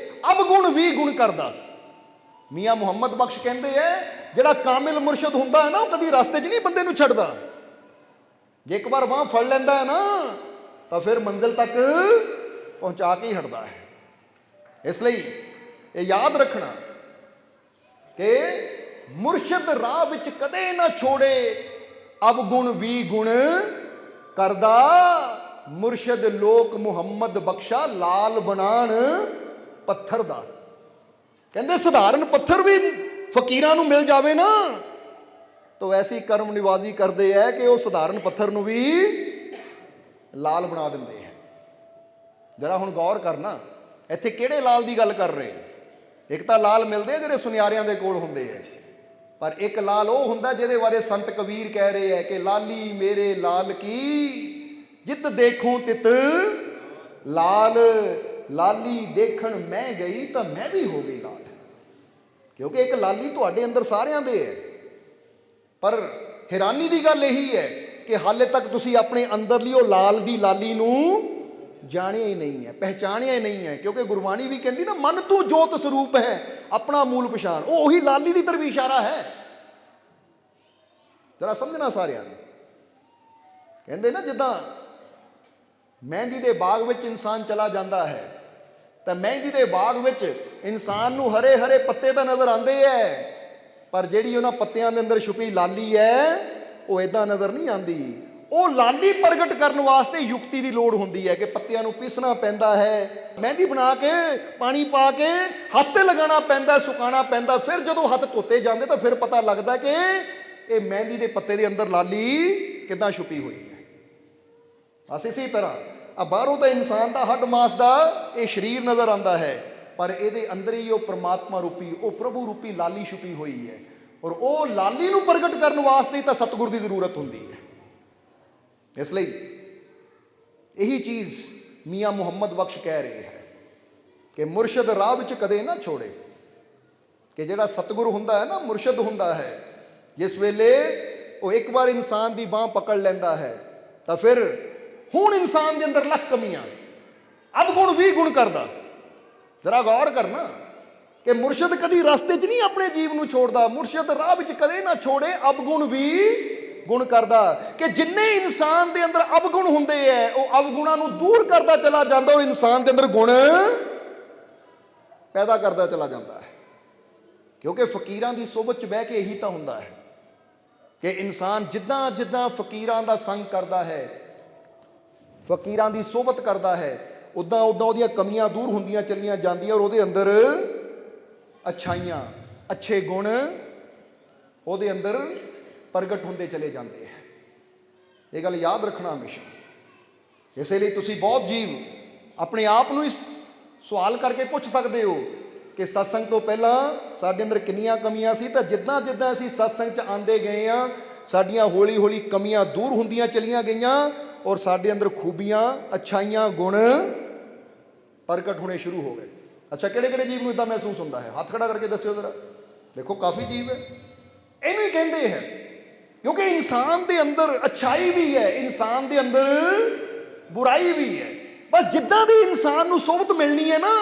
ਅਵਗੁਣ ਵੀ ਗੁਣ ਕਰਦਾ। ਮੀਆਂ ਮੁਹੰਮਦ ਬਖਸ਼ ਕਹਿੰਦੇ ਹੈ ਜਿਹੜਾ ਕਾਮਿਲ ਮੁਰਸ਼ਦ ਹੁੰਦਾ ਹੈ ਨਾ, ਉਹ ਕਦੀ ਰਸਤੇ 'ਚ ਨਹੀਂ ਬੰਦੇ ਨੂੰ ਛੱਡਦਾ। ਜੇ ਇੱਕ ਵਾਰ ਬਾਂਹ ਫੜ ਲੈਂਦਾ ਹੈ ਨਾ, ਤਾਂ ਫਿਰ ਮੰਜ਼ਿਲ ਤੱਕ ਪਹੁੰਚਾ ਕੇ ਹੀ ਹਟਦਾ ਹੈ। ਇਸ ਲਈ ਇਹ ਯਾਦ ਰੱਖਣਾ ਕਿ ਮੁਰਸ਼ਦ ਰਾਹ ਵਿੱਚ ਕਦੇ ਨਾ ਛੋੜੇ, ਅਵਗੁਣ ਵੀ ਗੁਣ ਕਰਦਾ। ਮੁਰਸ਼ਦ ਲੋਕ ਮੁਹੰਮਦ ਬਖਸ਼ਾ, ਲਾਲ ਬਣਾਣ ਪੱਥਰ ਦਾ। ਕਹਿੰਦੇ ਸਧਾਰਨ ਪੱਥਰ ਵੀ ਫਕੀਰਾਂ ਨੂੰ ਮਿਲ ਜਾਵੇ ਨਾ, ਤਾਂ ਐਸੀ ਕਰਮ ਨਿਵਾਜ਼ੀ ਕਰਦੇ ਹੈ ਕਿ ਉਹ ਸਧਾਰਨ ਪੱਥਰ ਨੂੰ ਵੀ ਲਾਲ ਬਣਾ ਦਿੰਦੇ ਹੈ। ਜਰਾ ਹੁਣ ਗੌਰ ਕਰਨਾ, ਇੱਥੇ ਕਿਹੜੇ ਲਾਲ ਦੀ ਗੱਲ ਕਰ ਰਹੇ? ਇੱਕ ਤਾਂ ਲਾਲ ਮਿਲਦੇ ਜਿਹੜੇ ਸੁਨਿਆਰਿਆਂ ਦੇ ਕੋਲ ਹੁੰਦੇ ਹੈ, ਪਰ ਇੱਕ ਲਾਲ ਉਹ ਹੁੰਦਾ ਜਿਹਦੇ ਬਾਰੇ ਸੰਤ ਕਬੀਰ ਕਹਿ ਰਹੇ ਹੈ ਕਿ ਲਾਲੀ ਮੇਰੇ ਲਾਲ ਕੀ, ਜਿਤ ਦੇਖੂੰ ਤਿਤ ਲਾਲ। ਲਾਲੀ ਦੇਖਣ ਮੈਂ ਗਈ ਤਾਂ ਮੈਂ ਵੀ ਹੋ ਗਈ ਲਾਲ। ਕਿਉਂਕਿ ਇੱਕ ਲਾਲੀ ਤੁਹਾਡੇ ਅੰਦਰ ਸਾਰਿਆਂ ਦੇ ਹੈ, ਪਰ ਹੈਰਾਨੀ ਦੀ ਗੱਲ ਇਹੀ ਹੈ ਕਿ ਹਾਲੇ ਤੱਕ ਤੁਸੀਂ ਆਪਣੇ ਅੰਦਰਲੀ ਉਹ ਲਾਲ ਦੀ ਲਾਲੀ ਨੂੰ ਜਾਣਿਆ ਹੀ ਨਹੀਂ ਹੈ, ਪਹਿਚਾਣਿਆ ਹੀ ਨਹੀਂ ਹੈ। ਕਿਉਂਕਿ ਗੁਰਬਾਣੀ ਵੀ ਕਹਿੰਦੀ ਨਾ, ਮਨ ਤੂੰ ਜੋਤ ਸਰੂਪ ਹੈ ਆਪਣਾ ਮੂਲ ਪਛਾਣ। ਉਹ ਉਹੀ ਲਾਲੀ ਦੀ ਤਰਫ ਇਸ਼ਾਰਾ ਹੈ। ਜਰਾ ਸਮਝਣਾ ਸਾਰਿਆਂ ਨੇ। ਕਹਿੰਦੇ ਨਾ ਜਿੱਦਾਂ ਮਹਿੰਦੀ ਦੇ ਬਾਗ ਵਿੱਚ ਇਨਸਾਨ ਚਲਾ ਜਾਂਦਾ ਹੈ, ਤਾਂ ਮਹਿੰਦੀ ਦੇ ਬਾਗ ਵਿੱਚ ਇਨਸਾਨ ਨੂੰ ਹਰੇ ਹਰੇ ਪੱਤੇ ਤਾਂ ਨਜ਼ਰ ਆਉਂਦੇ ਹੈ, ਪਰ ਜਿਹੜੀ ਉਹਨਾਂ ਪੱਤਿਆਂ ਦੇ ਅੰਦਰ ਛੁਪੀ ਲਾਲੀ ਹੈ ਉਹ ਇਦਾਂ ਨਜ਼ਰ ਨਹੀਂ ਆਉਂਦੀ। ਉਹ ਲਾਲੀ ਪ੍ਰਗਟ ਕਰਨ ਵਾਸਤੇ ਯੁਕਤੀ ਦੀ ਲੋੜ ਹੁੰਦੀ ਹੈ ਕਿ ਪੱਤਿਆਂ ਨੂੰ ਪੀਸਣਾ ਪੈਂਦਾ ਹੈ, ਮਹਿੰਦੀ ਬਣਾ ਕੇ ਪਾਣੀ ਪਾ ਕੇ ਹੱਥ ਤੇ ਲਗਾਉਣਾ ਪੈਂਦਾ, ਸੁਕਾਉਣਾ ਪੈਂਦਾ। ਫਿਰ ਜਦੋਂ ਹੱਥ ਧੋਤੇ ਜਾਂਦੇ ਤਾਂ ਫਿਰ ਪਤਾ ਲੱਗਦਾ ਕਿ ਇਹ ਮਹਿੰਦੀ ਦੇ ਪੱਤੇ ਦੇ ਅੰਦਰ ਲਾਲੀ ਕਿੱਦਾਂ ਛੁਪੀ ਹੋਈ ਹੈ। ਬਸ ਇਸੇ ਤਰ੍ਹਾਂ ਆ ਬਾਹਰੋਂ ਤਾਂ ਇਨਸਾਨ ਦਾ ਹੱਡ ਮਾਸ ਦਾ ਇਹ ਸਰੀਰ ਨਜ਼ਰ ਆਉਂਦਾ ਹੈ, ਪਰ ਇਹਦੇ ਅੰਦਰ ਹੀ ਉਹ ਪ੍ਰਮਾਤਮਾ ਰੂਪੀ, ਉਹ ਪ੍ਰਭੂ ਰੂਪੀ ਲਾਲੀ ਛੁਪੀ ਹੋਈ ਹੈ। ਔਰ ਉਹ ਲਾਲੀ ਨੂੰ ਪ੍ਰਗਟ ਕਰਨ ਵਾਸਤੇ ਤਾਂ ਸਤਿਗੁਰ ਦੀ ਜ਼ਰੂਰਤ ਹੁੰਦੀ ਹੈ। ਇਸ ਲਈ ਇਹੀ ਚੀਜ਼ ਮੀਆਂ ਮੁਹੰਮਦ ਬਖਸ਼ ਕਹਿ ਰਹੇ ਹੈ ਕਿ ਮੁਰਸ਼ਦ ਰਾਹ ਵਿੱਚ ਕਦੇ ਨਾ ਛੋੜੇ। ਕਿ ਜਿਹੜਾ ਸਤਿਗੁਰ ਹੁੰਦਾ ਹੈ ਨਾ, ਮੁਰਸ਼ਦ ਹੁੰਦਾ ਹੈ, ਜਿਸ ਵੇਲੇ ਉਹ ਇੱਕ ਵਾਰ ਇਨਸਾਨ ਦੀ ਬਾਂਹ ਪਕੜ ਲੈਂਦਾ ਹੈ ਤਾਂ ਫਿਰ ਹੁਣ ਇਨਸਾਨ ਦੇ ਅੰਦਰ ਲੱਖ ਕਮੀਆਂ, ਅਵਗੁਣ ਵੀ ਗੁਣ ਕਰਦਾ। ਜਰਾ ਗੌਰ ਕਰਨਾ ਕਿ ਮੁਰਸ਼ਦ ਕਦੀ ਰਸਤੇ 'ਚ ਨਹੀਂ ਆਪਣੇ ਜੀਵ ਨੂੰ ਛੋੜਦਾ, ਮੁਰਸ਼ਦ ਰਾਹ ਵਿੱਚ ਕਦੇ ਨਾ ਛੋੜੇ, ਅਵਗੁਣ ਵੀ ਗੁਣ ਕਰਦਾ। ਕਿ ਜਿੰਨੇ ਇਨਸਾਨ ਦੇ ਅੰਦਰ ਅਵਗੁਣ ਹੁੰਦੇ ਹੈ, ਉਹ ਅਵਗੁਣਾਂ ਨੂੰ ਦੂਰ ਕਰਦਾ ਚਲਾ ਜਾਂਦਾ ਔਰ ਇਨਸਾਨ ਦੇ ਅੰਦਰ ਗੁਣ ਪੈਦਾ ਕਰਦਾ ਚਲਾ ਜਾਂਦਾ ਹੈ। ਕਿਉਂਕਿ ਫਕੀਰਾਂ ਦੀ ਸੋਬਤ 'ਚ ਬਹਿ ਕੇ ਇਹੀ ਤਾਂ ਹੁੰਦਾ ਹੈ ਕਿ ਇਨਸਾਨ ਜਿੱਦਾਂ ਜਿੱਦਾਂ ਫਕੀਰਾਂ ਦਾ ਸੰਗ ਕਰਦਾ ਹੈ, ਫਕੀਰਾਂ ਦੀ ਸੋਬਤ ਕਰਦਾ ਹੈ, ਉੱਦਾਂ ਉੱਦਾਂ ਉਹਦੀਆਂ ਕਮੀਆਂ ਦੂਰ ਹੁੰਦੀਆਂ ਚਲੀਆਂ ਜਾਂਦੀਆਂ ਔਰ ਉਹਦੇ ਅੰਦਰ ਅੱਛਾਈਆਂ, ਅੱਛੇ ਗੁਣ ਉਹਦੇ ਅੰਦਰ ਪ੍ਰਗਟ ਹੁੰਦੇ ਚਲੇ ਜਾਂਦੇ ਹੈ। ਇਹ ਗੱਲ ਯਾਦ ਰੱਖਣਾ ਹਮੇਸ਼ਾ। ਇਸੇ ਲਈ ਤੁਸੀਂ ਬਹੁਤ ਜੀਵ ਆਪਣੇ ਆਪ ਨੂੰ ਇਸ ਸਵਾਲ ਕਰਕੇ ਪੁੱਛ ਸਕਦੇ ਹੋ ਕਿ ਸਤਸੰਗ ਤੋਂ ਪਹਿਲਾਂ ਸਾਡੇ ਅੰਦਰ ਕਿੰਨੀਆਂ ਕਮੀਆਂ ਸੀ, ਤਾਂ ਜਿੱਦਾਂ ਜਿੱਦਾਂ ਅਸੀਂ ਸਤਸੰਗ 'ਚ ਆਉਂਦੇ ਗਏ ਆ ਸਾਡੀਆਂ ਹੌਲੀ ਹੌਲੀ ਕਮੀਆਂ ਦੂਰ ਹੁੰਦੀਆਂ ਚਲੀਆਂ ਗਈਆਂ ਔਰ ਸਾਡੇ ਅੰਦਰ ਖੂਬੀਆਂ, ਅੱਛਾਈਆਂ, ਗੁਣ ਪ੍ਰਗਟ ਹੋਣੇ ਸ਼ੁਰੂ ਹੋ ਗਏ। ਅੱਛਾ, ਕਿਹੜੇ ਕਿਹੜੇ ਜੀਵ ਨੂੰ ਇਦਾਂ ਮਹਿਸੂਸ ਹੁੰਦਾ ਹੈ? ਹੱਥ ਖੜਾ ਕਰਕੇ ਦੱਸਿਓ ਜ਼ਰਾ। ਦੇਖੋ ਕਾਫੀ ਜੀਵ ਹੈ। ਇਹਨੂੰ ਹੀ ਕਹਿੰਦੇ ਹੈ ਕਿਉਂਕਿ ਇਨਸਾਨ ਦੇ ਅੰਦਰ ਅੱਛਾਈ ਵੀ ਹੈ, ਇਨਸਾਨ ਦੇ ਅੰਦਰ ਬੁਰਾਈ ਵੀ ਹੈ। ਬਸ ਜਿੱਦਾਂ ਦੀ ਇਨਸਾਨ ਨੂੰ ਸੋਭਤ ਮਿਲਣੀ ਹੈ ਨਾ,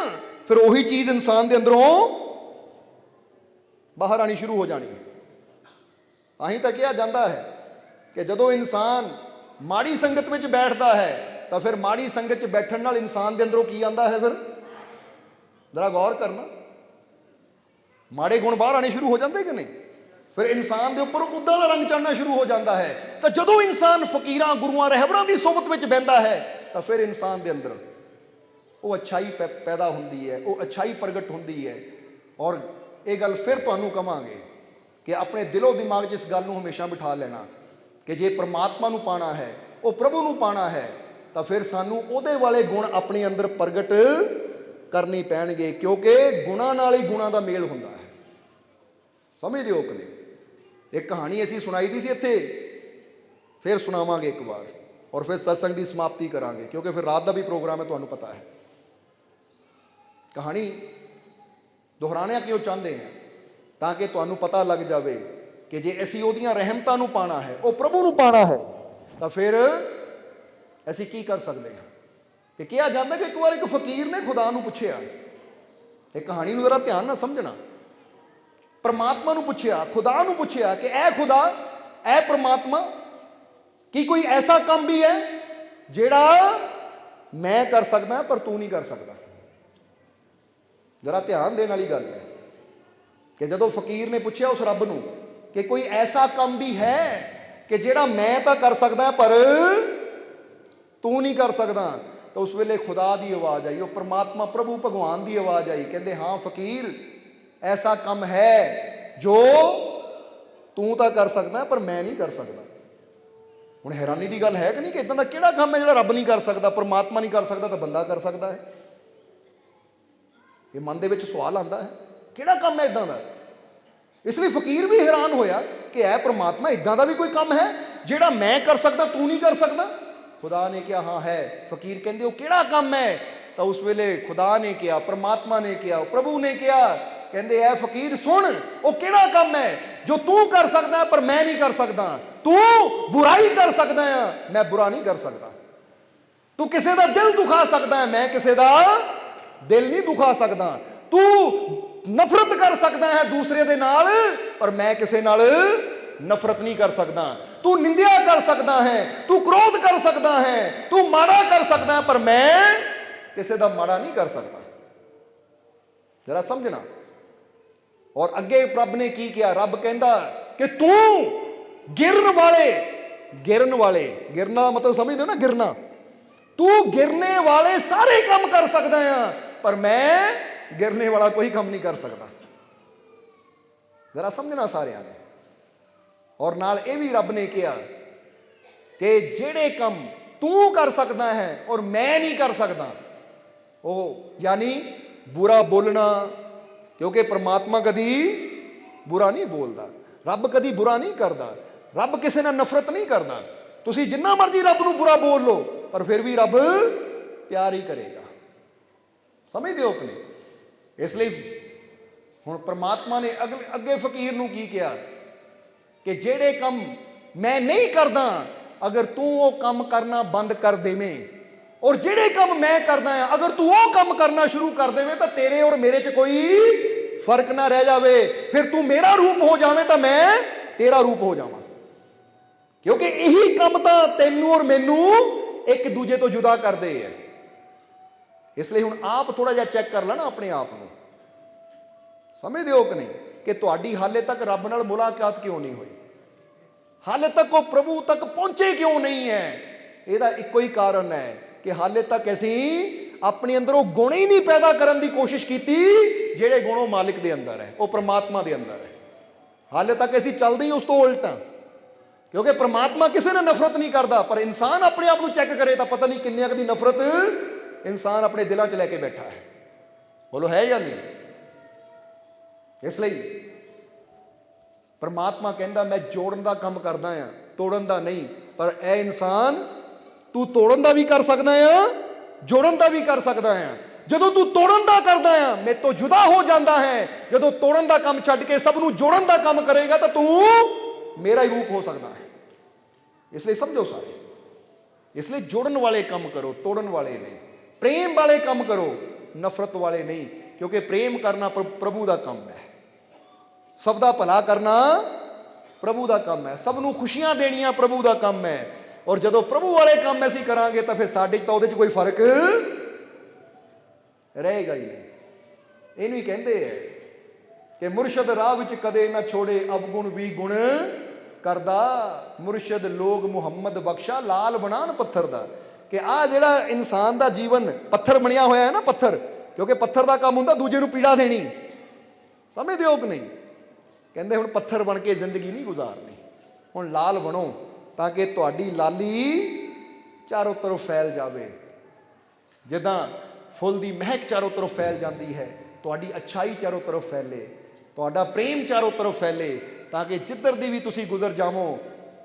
ਫਿਰ ਉਹੀ ਚੀਜ਼ ਇਨਸਾਨ ਦੇ ਅੰਦਰੋਂ ਬਾਹਰ ਆਣੀ ਸ਼ੁਰੂ ਹੋ ਜਾਣੀ ਹੈ। ਤਾਂ ਹੀ ਤਾਂ ਕਿਹਾ ਜਾਂਦਾ ਹੈ ਕਿ ਜਦੋਂ ਇਨਸਾਨ ਮਾੜੀ ਸੰਗਤ ਵਿੱਚ ਬੈਠਦਾ ਹੈ ਤਾਂ ਫਿਰ ਮਾੜੀ ਸੰਗਤ 'ਚ ਬੈਠਣ ਨਾਲ ਇਨਸਾਨ ਦੇ ਅੰਦਰੋਂ ਕੀ ਆਉਂਦਾ ਹੈ? ਫਿਰ ਜ਼ਰਾ ਗੌਰ ਕਰਨਾ, ਮਾੜੇ ਗੁਣ ਬਾਹਰ ਆਣੇ ਸ਼ੁਰੂ ਹੋ ਜਾਂਦੇ ਕਿ ਨਹੀਂ? ਫਿਰ ਇਨਸਾਨ ਦੇ ਉੱਪਰ ਉੱਦਾਂ ਦਾ ਰੰਗ ਚੜ੍ਹਨਾ ਸ਼ੁਰੂ ਹੋ ਜਾਂਦਾ ਹੈ। ਤਾਂ ਜਦੋਂ ਇਨਸਾਨ ਫਕੀਰਾਂ, ਗੁਰੂਆਂ, ਰਹਿਬਰਾਂ ਦੀ ਸੋਬਤ ਵਿੱਚ ਬਹਿੰਦਾ ਹੈ ਤਾਂ ਫਿਰ ਇਨਸਾਨ ਦੇ ਅੰਦਰ ਉਹ ਅੱਛਾਈ ਪੈਦਾ ਹੁੰਦੀ ਹੈ, ਉਹ ਅੱਛਾਈ ਪ੍ਰਗਟ ਹੁੰਦੀ ਹੈ। ਔਰ ਇਹ ਗੱਲ ਫਿਰ ਤੁਹਾਨੂੰ ਕਵਾਂਗੇ ਕਿ ਆਪਣੇ ਦਿਲੋਂ ਦਿਮਾਗ 'ਚ ਇਸ ਗੱਲ ਨੂੰ ਹਮੇਸ਼ਾ ਬਿਠਾ ਲੈਣਾ ਕਿ ਜੇ ਪਰਮਾਤਮਾ ਨੂੰ ਪਾਣਾ ਹੈ, ਉਹ ਪ੍ਰਭੂ ਨੂੰ ਪਾਣਾ ਹੈ, ਤਾਂ ਫਿਰ ਸਾਨੂੰ ਉਹਦੇ ਵਾਲੇ ਗੁਣ ਆਪਣੇ ਅੰਦਰ ਪ੍ਰਗਟ ਕਰਨੇ ਪੈਣਗੇ, ਕਿਉਂਕਿ ਗੁਣਾਂ ਨਾਲ ਹੀ ਗੁਣਾਂ ਦਾ ਮੇਲ ਹੁੰਦਾ ਹੈ। ਸਮਝਦੇ ਹੋ ਕਿ ਨਹੀਂ? ਇੱਕ ਕਹਾਣੀ ਅਸੀਂ ਸੁਣਾਈ ਦੀ ਸੀ ਇੱਥੇ, ਫਿਰ ਸੁਣਾਵਾਂਗੇ ਇੱਕ ਵਾਰ ਔਰ ਫਿਰ ਸਤਸੰਗ ਦੀ ਸਮਾਪਤੀ ਕਰਾਂਗੇ, ਕਿਉਂਕਿ ਫਿਰ ਰਾਤ ਦਾ ਵੀ ਪ੍ਰੋਗਰਾਮ ਹੈ, ਤੁਹਾਨੂੰ ਪਤਾ ਹੈ। ਕਹਾਣੀ ਦੁਹਰਾਉਣਾ ਕਿਉਂ ਚਾਹੁੰਦੇ ਹਾਂ? ਤਾਂ ਕਿ ਤੁਹਾਨੂੰ ਪਤਾ ਲੱਗ ਜਾਵੇ ਕਿ ਜੇ ਅਸੀਂ ਉਹਦੀਆਂ ਰਹਿਮਤਾਂ ਨੂੰ ਪਾਣਾ ਹੈ, ਉਹ ਪ੍ਰਭੂ ਨੂੰ ਪਾਣਾ ਹੈ, ਤਾਂ ਫਿਰ ਅਸੀਂ ਕੀ ਕਰ ਸਕਦੇ ਹਾਂ। ਤੇ ਕਿਹਾ ਜਾਂਦਾ ਕਿ ਇੱਕ ਵਾਰ ਇੱਕ ਫਕੀਰ ਨੇ ਖੁਦਾ ਨੂੰ ਪੁੱਛਿਆ, ਇਹ ਕਹਾਣੀ ਨੂੰ ਜ਼ਰਾ ਧਿਆਨ ਨਾਲ ਸਮਝਣਾ। ਪਰਮਾਤਮਾ ਨੂੰ ਪੁੱਛਿਆ, ਖੁਦਾ ਨੂੰ ਪੁੱਛਿਆ ਕਿ ਐ ਖੁਦਾ, ਐ ਪਰਮਾਤਮਾ, ਕੀ ਕੋਈ ਐਸਾ ਕੰਮ ਵੀ ਹੈ ਜਿਹੜਾ ਮੈਂ ਕਰ ਸਕਦਾ ਪਰ ਤੂੰ ਨਹੀਂ ਕਰ ਸਕਦਾ? ਜ਼ਰਾ ਧਿਆਨ ਦੇਣ ਵਾਲੀ ਗੱਲ ਹੈ ਕਿ ਜਦੋਂ ਫਕੀਰ ਨੇ ਪੁੱਛਿਆ ਉਸ ਰੱਬ ਨੂੰ ਕਿ ਕੋਈ ਐਸਾ ਕੰਮ ਵੀ ਹੈ ਕਿ ਜਿਹੜਾ ਮੈਂ ਤਾਂ ਕਰ ਸਕਦਾ ਪਰ ਤੂੰ ਨਹੀਂ ਕਰ ਸਕਦਾ, ਤਾਂ ਉਸ ਵੇਲੇ ਖੁਦਾ ਦੀ ਆਵਾਜ਼ ਆਈ, ਉਹ ਪਰਮਾਤਮਾ ਪ੍ਰਭੂ ਭਗਵਾਨ ਦੀ ਆਵਾਜ਼ ਆਈ। ਕਹਿੰਦੇ ਹਾਂ ਫਕੀਰ, ਐਸਾ ਕੰਮ ਹੈ ਜੋ ਤੂੰ ਤਾਂ ਕਰ ਸਕਦਾ ਪਰ ਮੈਂ ਨਹੀਂ ਕਰ ਸਕਦਾ। ਹੁਣ ਹੈਰਾਨੀ ਦੀ ਗੱਲ ਹੈ ਕਿ ਨਹੀਂ, ਕਿ ਇਦਾਂ ਦਾ ਕਿਹੜਾ ਕੰਮ ਹੈ ਜਿਹੜਾ ਰੱਬ ਨਹੀਂ ਕਰ ਸਕਦਾ, ਪਰਮਾਤਮਾ ਨਹੀਂ ਕਰ ਸਕਦਾ ਤਾਂ ਬੰਦਾ ਕਰ ਸਕਦਾ ਹੈ? ਇਹ ਮਨ ਦੇ ਵਿੱਚ ਸਵਾਲ ਆਉਂਦਾ ਹੈ, ਕਿਹੜਾ ਕੰਮ ਹੈ ਇਦਾਂ ਦਾ? ਇਸ ਲਈ ਫਕੀਰ ਵੀ ਹੈਰਾਨ ਹੋਇਆ ਕਿ ਐ ਪਰਮਾਤਮਾ, ਇਦਾਂ ਦਾ ਵੀ ਕੋਈ ਕੰਮ ਹੈ ਜਿਹੜਾ ਮੈਂ ਕਰ ਸਕਦਾ ਤੂੰ ਨਹੀਂ ਕਰ ਸਕਦਾ? ਖੁਦਾ ਨੇ ਕਿਹਾ ਹਾਂ ਹੈ। ਫਕੀਰ ਕਹਿੰਦੇ ਉਹ ਕਿਹੜਾ ਕੰਮ ਹੈ? ਤਾਂ ਉਸ ਵੇਲੇ ਖੁਦਾ ਨੇ ਕਿਹਾ, ਪਰਮਾਤਮਾ ਨੇ ਕਿਹਾ, ਪ੍ਰਭੂ ਨੇ ਕਿਹਾ, ਕਹਿੰਦੇ ਐ ਫਕੀਰ ਸੁਣ, ਉਹ ਕਿਹੜਾ ਕੰਮ ਹੈ ਜੋ ਤੂੰ ਕਰ ਸਕਦਾ ਪਰ ਮੈਂ ਨਹੀਂ ਕਰ ਸਕਦਾ? ਤੂੰ ਬੁਰਾਈ ਕਰ ਸਕਦਾ ਆ, ਮੈਂ ਬੁਰਾ ਨਹੀਂ ਕਰ ਸਕਦਾ। ਤੂੰ ਕਿਸੇ ਦਾ ਦਿਲ ਦੁਖਾ ਸਕਦਾ ਹੈ, ਮੈਂ ਕਿਸੇ ਦਾ ਦਿਲ ਨਹੀਂ ਦੁਖਾ ਸਕਦਾ। ਤੂੰ ਨਫ਼ਰਤ ਕਰ ਸਕਦਾ ਹੈ ਦੂਸਰੇ ਦੇ ਨਾਲ, ਪਰ ਮੈਂ ਕਿਸੇ ਨਾਲ ਨਫ਼ਰਤ ਨਹੀਂ ਕਰ ਸਕਦਾ। ਤੂੰ ਨਿੰਦਿਆ ਕਰ ਸਕਦਾ ਹੈ, ਤੂੰ ਕ੍ਰੋਧ ਕਰ ਸਕਦਾ ਹੈ, ਤੂੰ ਮਾੜਾ ਕਰ ਸਕਦਾ ਹੈ, ਪਰ ਮੈਂ ਕਿਸੇ ਦਾ ਮਾੜਾ ਨਹੀਂ ਕਰ ਸਕਦਾ। ਜਰਾ ਸਮਝਣਾ। ਔਰ ਅੱਗੇ ਰੱਬ ਨੇ ਕੀ ਕਿਹਾ? ਰੱਬ ਕਹਿੰਦਾ ਕਿ ਤੂੰ ਗਿਰਨ ਵਾਲੇ, ਗਿਰਨਾ ਮਤਲਬ ਸਮਝਦੇ ਹੋ ਨਾ, ਗਿਰਨਾ, ਤੂੰ ਗਿਰਨੇ ਵਾਲੇ ਸਾਰੇ ਕੰਮ ਕਰ ਸਕਦਾ ਆ, ਪਰ ਮੈਂ ਗਿਰਨੇ ਵਾਲਾ ਕੋਈ ਕੰਮ ਨਹੀਂ ਕਰ ਸਕਦਾ। ਜਰਾ ਸਮਝਣਾ ਸਾਰਿਆਂ ਨੇ। ਔਰ ਨਾਲ ਇਹ ਵੀ ਰੱਬ ਨੇ ਕਿਹਾ ਕਿ ਜਿਹੜੇ ਕੰਮ ਤੂੰ ਕਰ ਸਕਦਾ ਹੈ ਔਰ ਮੈਂ ਨਹੀਂ ਕਰ ਸਕਦਾ, ਉਹ ਯਾਨੀ ਬੁਰਾ ਬੋਲਣਾ, ਕਿਉਂਕਿ ਪਰਮਾਤਮਾ ਕਦੀ ਬੁਰਾ ਨਹੀਂ ਬੋਲਦਾ, ਰੱਬ ਕਦੀ ਬੁਰਾ ਨਹੀਂ ਕਰਦਾ, ਰੱਬ ਕਿਸੇ ਨਾਲ ਨਫ਼ਰਤ ਨਹੀਂ ਕਰਦਾ। ਤੁਸੀਂ ਜਿੰਨਾ ਮਰਜ਼ੀ ਰੱਬ ਨੂੰ ਬੁਰਾ ਬੋਲ ਲਓ ਪਰ ਫਿਰ ਵੀ ਰੱਬ ਪਿਆਰ ਹੀ ਕਰੇਗਾ। ਸਮਝਦੇ ਹੋ ਕਿ ਨਹੀਂ? ਇਸ ਲਈ ਹੁਣ ਪਰਮਾਤਮਾ ਨੇ ਅੱਗੇ ਫਕੀਰ ਨੂੰ ਕੀ ਕਿਹਾ ਕਿ ਜਿਹੜੇ ਕੰਮ ਮੈਂ ਨਹੀਂ ਕਰਦਾ, ਅਗਰ ਤੂੰ ਉਹ ਕੰਮ ਕਰਨਾ ਬੰਦ ਕਰ ਦੇਵੇਂ, ਔਰ ਜਿਹੜੇ ਕੰਮ ਮੈਂ ਕਰਦਾ ਹਾਂ ਅਗਰ ਤੂੰ ਉਹ ਕੰਮ ਕਰਨਾ ਸ਼ੁਰੂ ਕਰ ਦੇਵੇਂ, ਤਾਂ ਤੇਰੇ ਔਰ ਮੇਰੇ 'ਚ ਕੋਈ ਫਰਕ ਨਾ ਰਹਿ ਜਾਵੇ। ਫਿਰ ਤੂੰ ਮੇਰਾ ਰੂਪ ਹੋ ਜਾਵੇਂ ਤਾਂ ਮੈਂ ਤੇਰਾ ਰੂਪ ਹੋ ਜਾਵਾਂ, ਕਿਉਂਕਿ ਇਹੀ ਕੰਮ ਤਾਂ ਤੈਨੂੰ ਔਰ ਮੈਨੂੰ ਇੱਕ ਦੂਜੇ ਤੋਂ ਜੁਦਾ ਕਰਦੇ ਹੈ। ਇਸ ਲਈ ਹੁਣ ਆਪ ਥੋੜਾ ਜਿਹਾ ਚੈੱਕ ਕਰ ਲੈਣਾ ਆਪਣੇ ਆਪ ਨੂੰ। ਸਮਝਦੇ ਹੋ ਕਿ ਨਹੀਂ ਕਿ ਤੁਹਾਡੀ ਹਾਲੇ ਤੱਕ ਰੱਬ ਨਾਲ ਮੁਲਾਕਾਤ ਕਿਉਂ ਨਹੀਂ ਹੋਈ? ਹਾਲੇ ਤੱਕ ਉਹ ਪ੍ਰਭੂ ਤੱਕ ਪਹੁੰਚੇ ਕਿਉਂ ਨਹੀਂ ਹੈ? ਇਹਦਾ ਇੱਕੋ ਹੀ ਕਾਰਨ ਹੈ ਕਿ ਹਾਲੇ ਤੱਕ ਅਸੀਂ ਆਪਣੇ ਅੰਦਰ ਉਹ ਗੁਣ ਹੀ ਨਹੀਂ ਪੈਦਾ ਕਰਨ ਦੀ ਕੋਸ਼ਿਸ਼ ਕੀਤੀ ਜਿਹੜੇ ਗੁਣ ਉਹ ਮਾਲਿਕ ਦੇ ਅੰਦਰ ਹੈ, ਉਹ ਪਰਮਾਤਮਾ ਦੇ ਅੰਦਰ ਹੈ। ਹਾਲੇ ਤੱਕ ਅਸੀਂ ਚੱਲਦੇ ਹੀ ਉਸ ਤੋਂ ਉਲਟ ਹਾਂ, ਕਿਉਂਕਿ ਪਰਮਾਤਮਾ ਕਿਸੇ ਨਾਲ ਨਫ਼ਰਤ ਨਹੀਂ ਕਰਦਾ, ਪਰ ਇਨਸਾਨ ਆਪਣੇ ਆਪ ਨੂੰ ਚੈੱਕ ਕਰੇ ਤਾਂ ਪਤਾ ਨਹੀਂ ਕਿੰਨੀ ਕੁ ਦੀ ਨਫ਼ਰਤ ਇਨਸਾਨ ਆਪਣੇ ਦਿਲਾਂ 'ਚ ਲੈ ਕੇ ਬੈਠਾ ਹੈ। ਬੋਲੋ ਹੈ ਜਾਂ ਨਹੀਂ? ਇਸ ਲਈ परमात्मा कहता मैं जोड़न का काम करदा हाँ, तोड़न का नहीं। पर ए इंसान तू तोड़न का भी कर सकदा है, जोड़न का भी कर सकदा है। जदों तू तोड़न का करदा है मेरे तो जुदा हो जाता है, जदों तोड़न का काम छड्ड के सब नूं जोड़न का काम करेगा तो तू मेरा ही रूप हो सकता है। इसलिए समझो सारे, इसलिए जोड़न वाले काम करो, तोड़न वाले नहीं। प्रेम वाले काम करो, नफरत वाले नहीं, क्योंकि प्रेम करना प्रभु का काम है। सब का भला करना प्रभु का काम है, सब नूं खुशियां देनियां प्रभु का काम है। और जदों प्रभु वाले काम असीं करांगे तो फिर साडे तो उहदे च कोई फर्क रहेगा ही नहीं। इहनूं ही कहंदे है कि मुरशद राह विच कदे ना छोड़े, अवगुण भी गुण करदा। मुरशद लोग मुहम्मद बख्शा, लाल बनान पत्थर दा। कि आ जिहड़ा इंसान दा जीवन पत्थर बनिया होया है ना, पत्थर, क्योंकि पत्थर दा काम हुंदा दूजे नूं पीड़ा देनी, समझदे हो कि नहीं। कहते हुण पत्थर बन के जिंदगी नहीं गुजारनी, हुण लाल बनो ताकि तुहाडी लाली चारों तरफ फैल जाए। जिद्दां फुल दी महक चारों तरफ फैल जाती है, तुहाडी अच्छाई चारों तरफ फैले, तुहाडा प्रेम चारों तरफ फैले, ताकि जिधर दी भी तुसीं गुजर जावो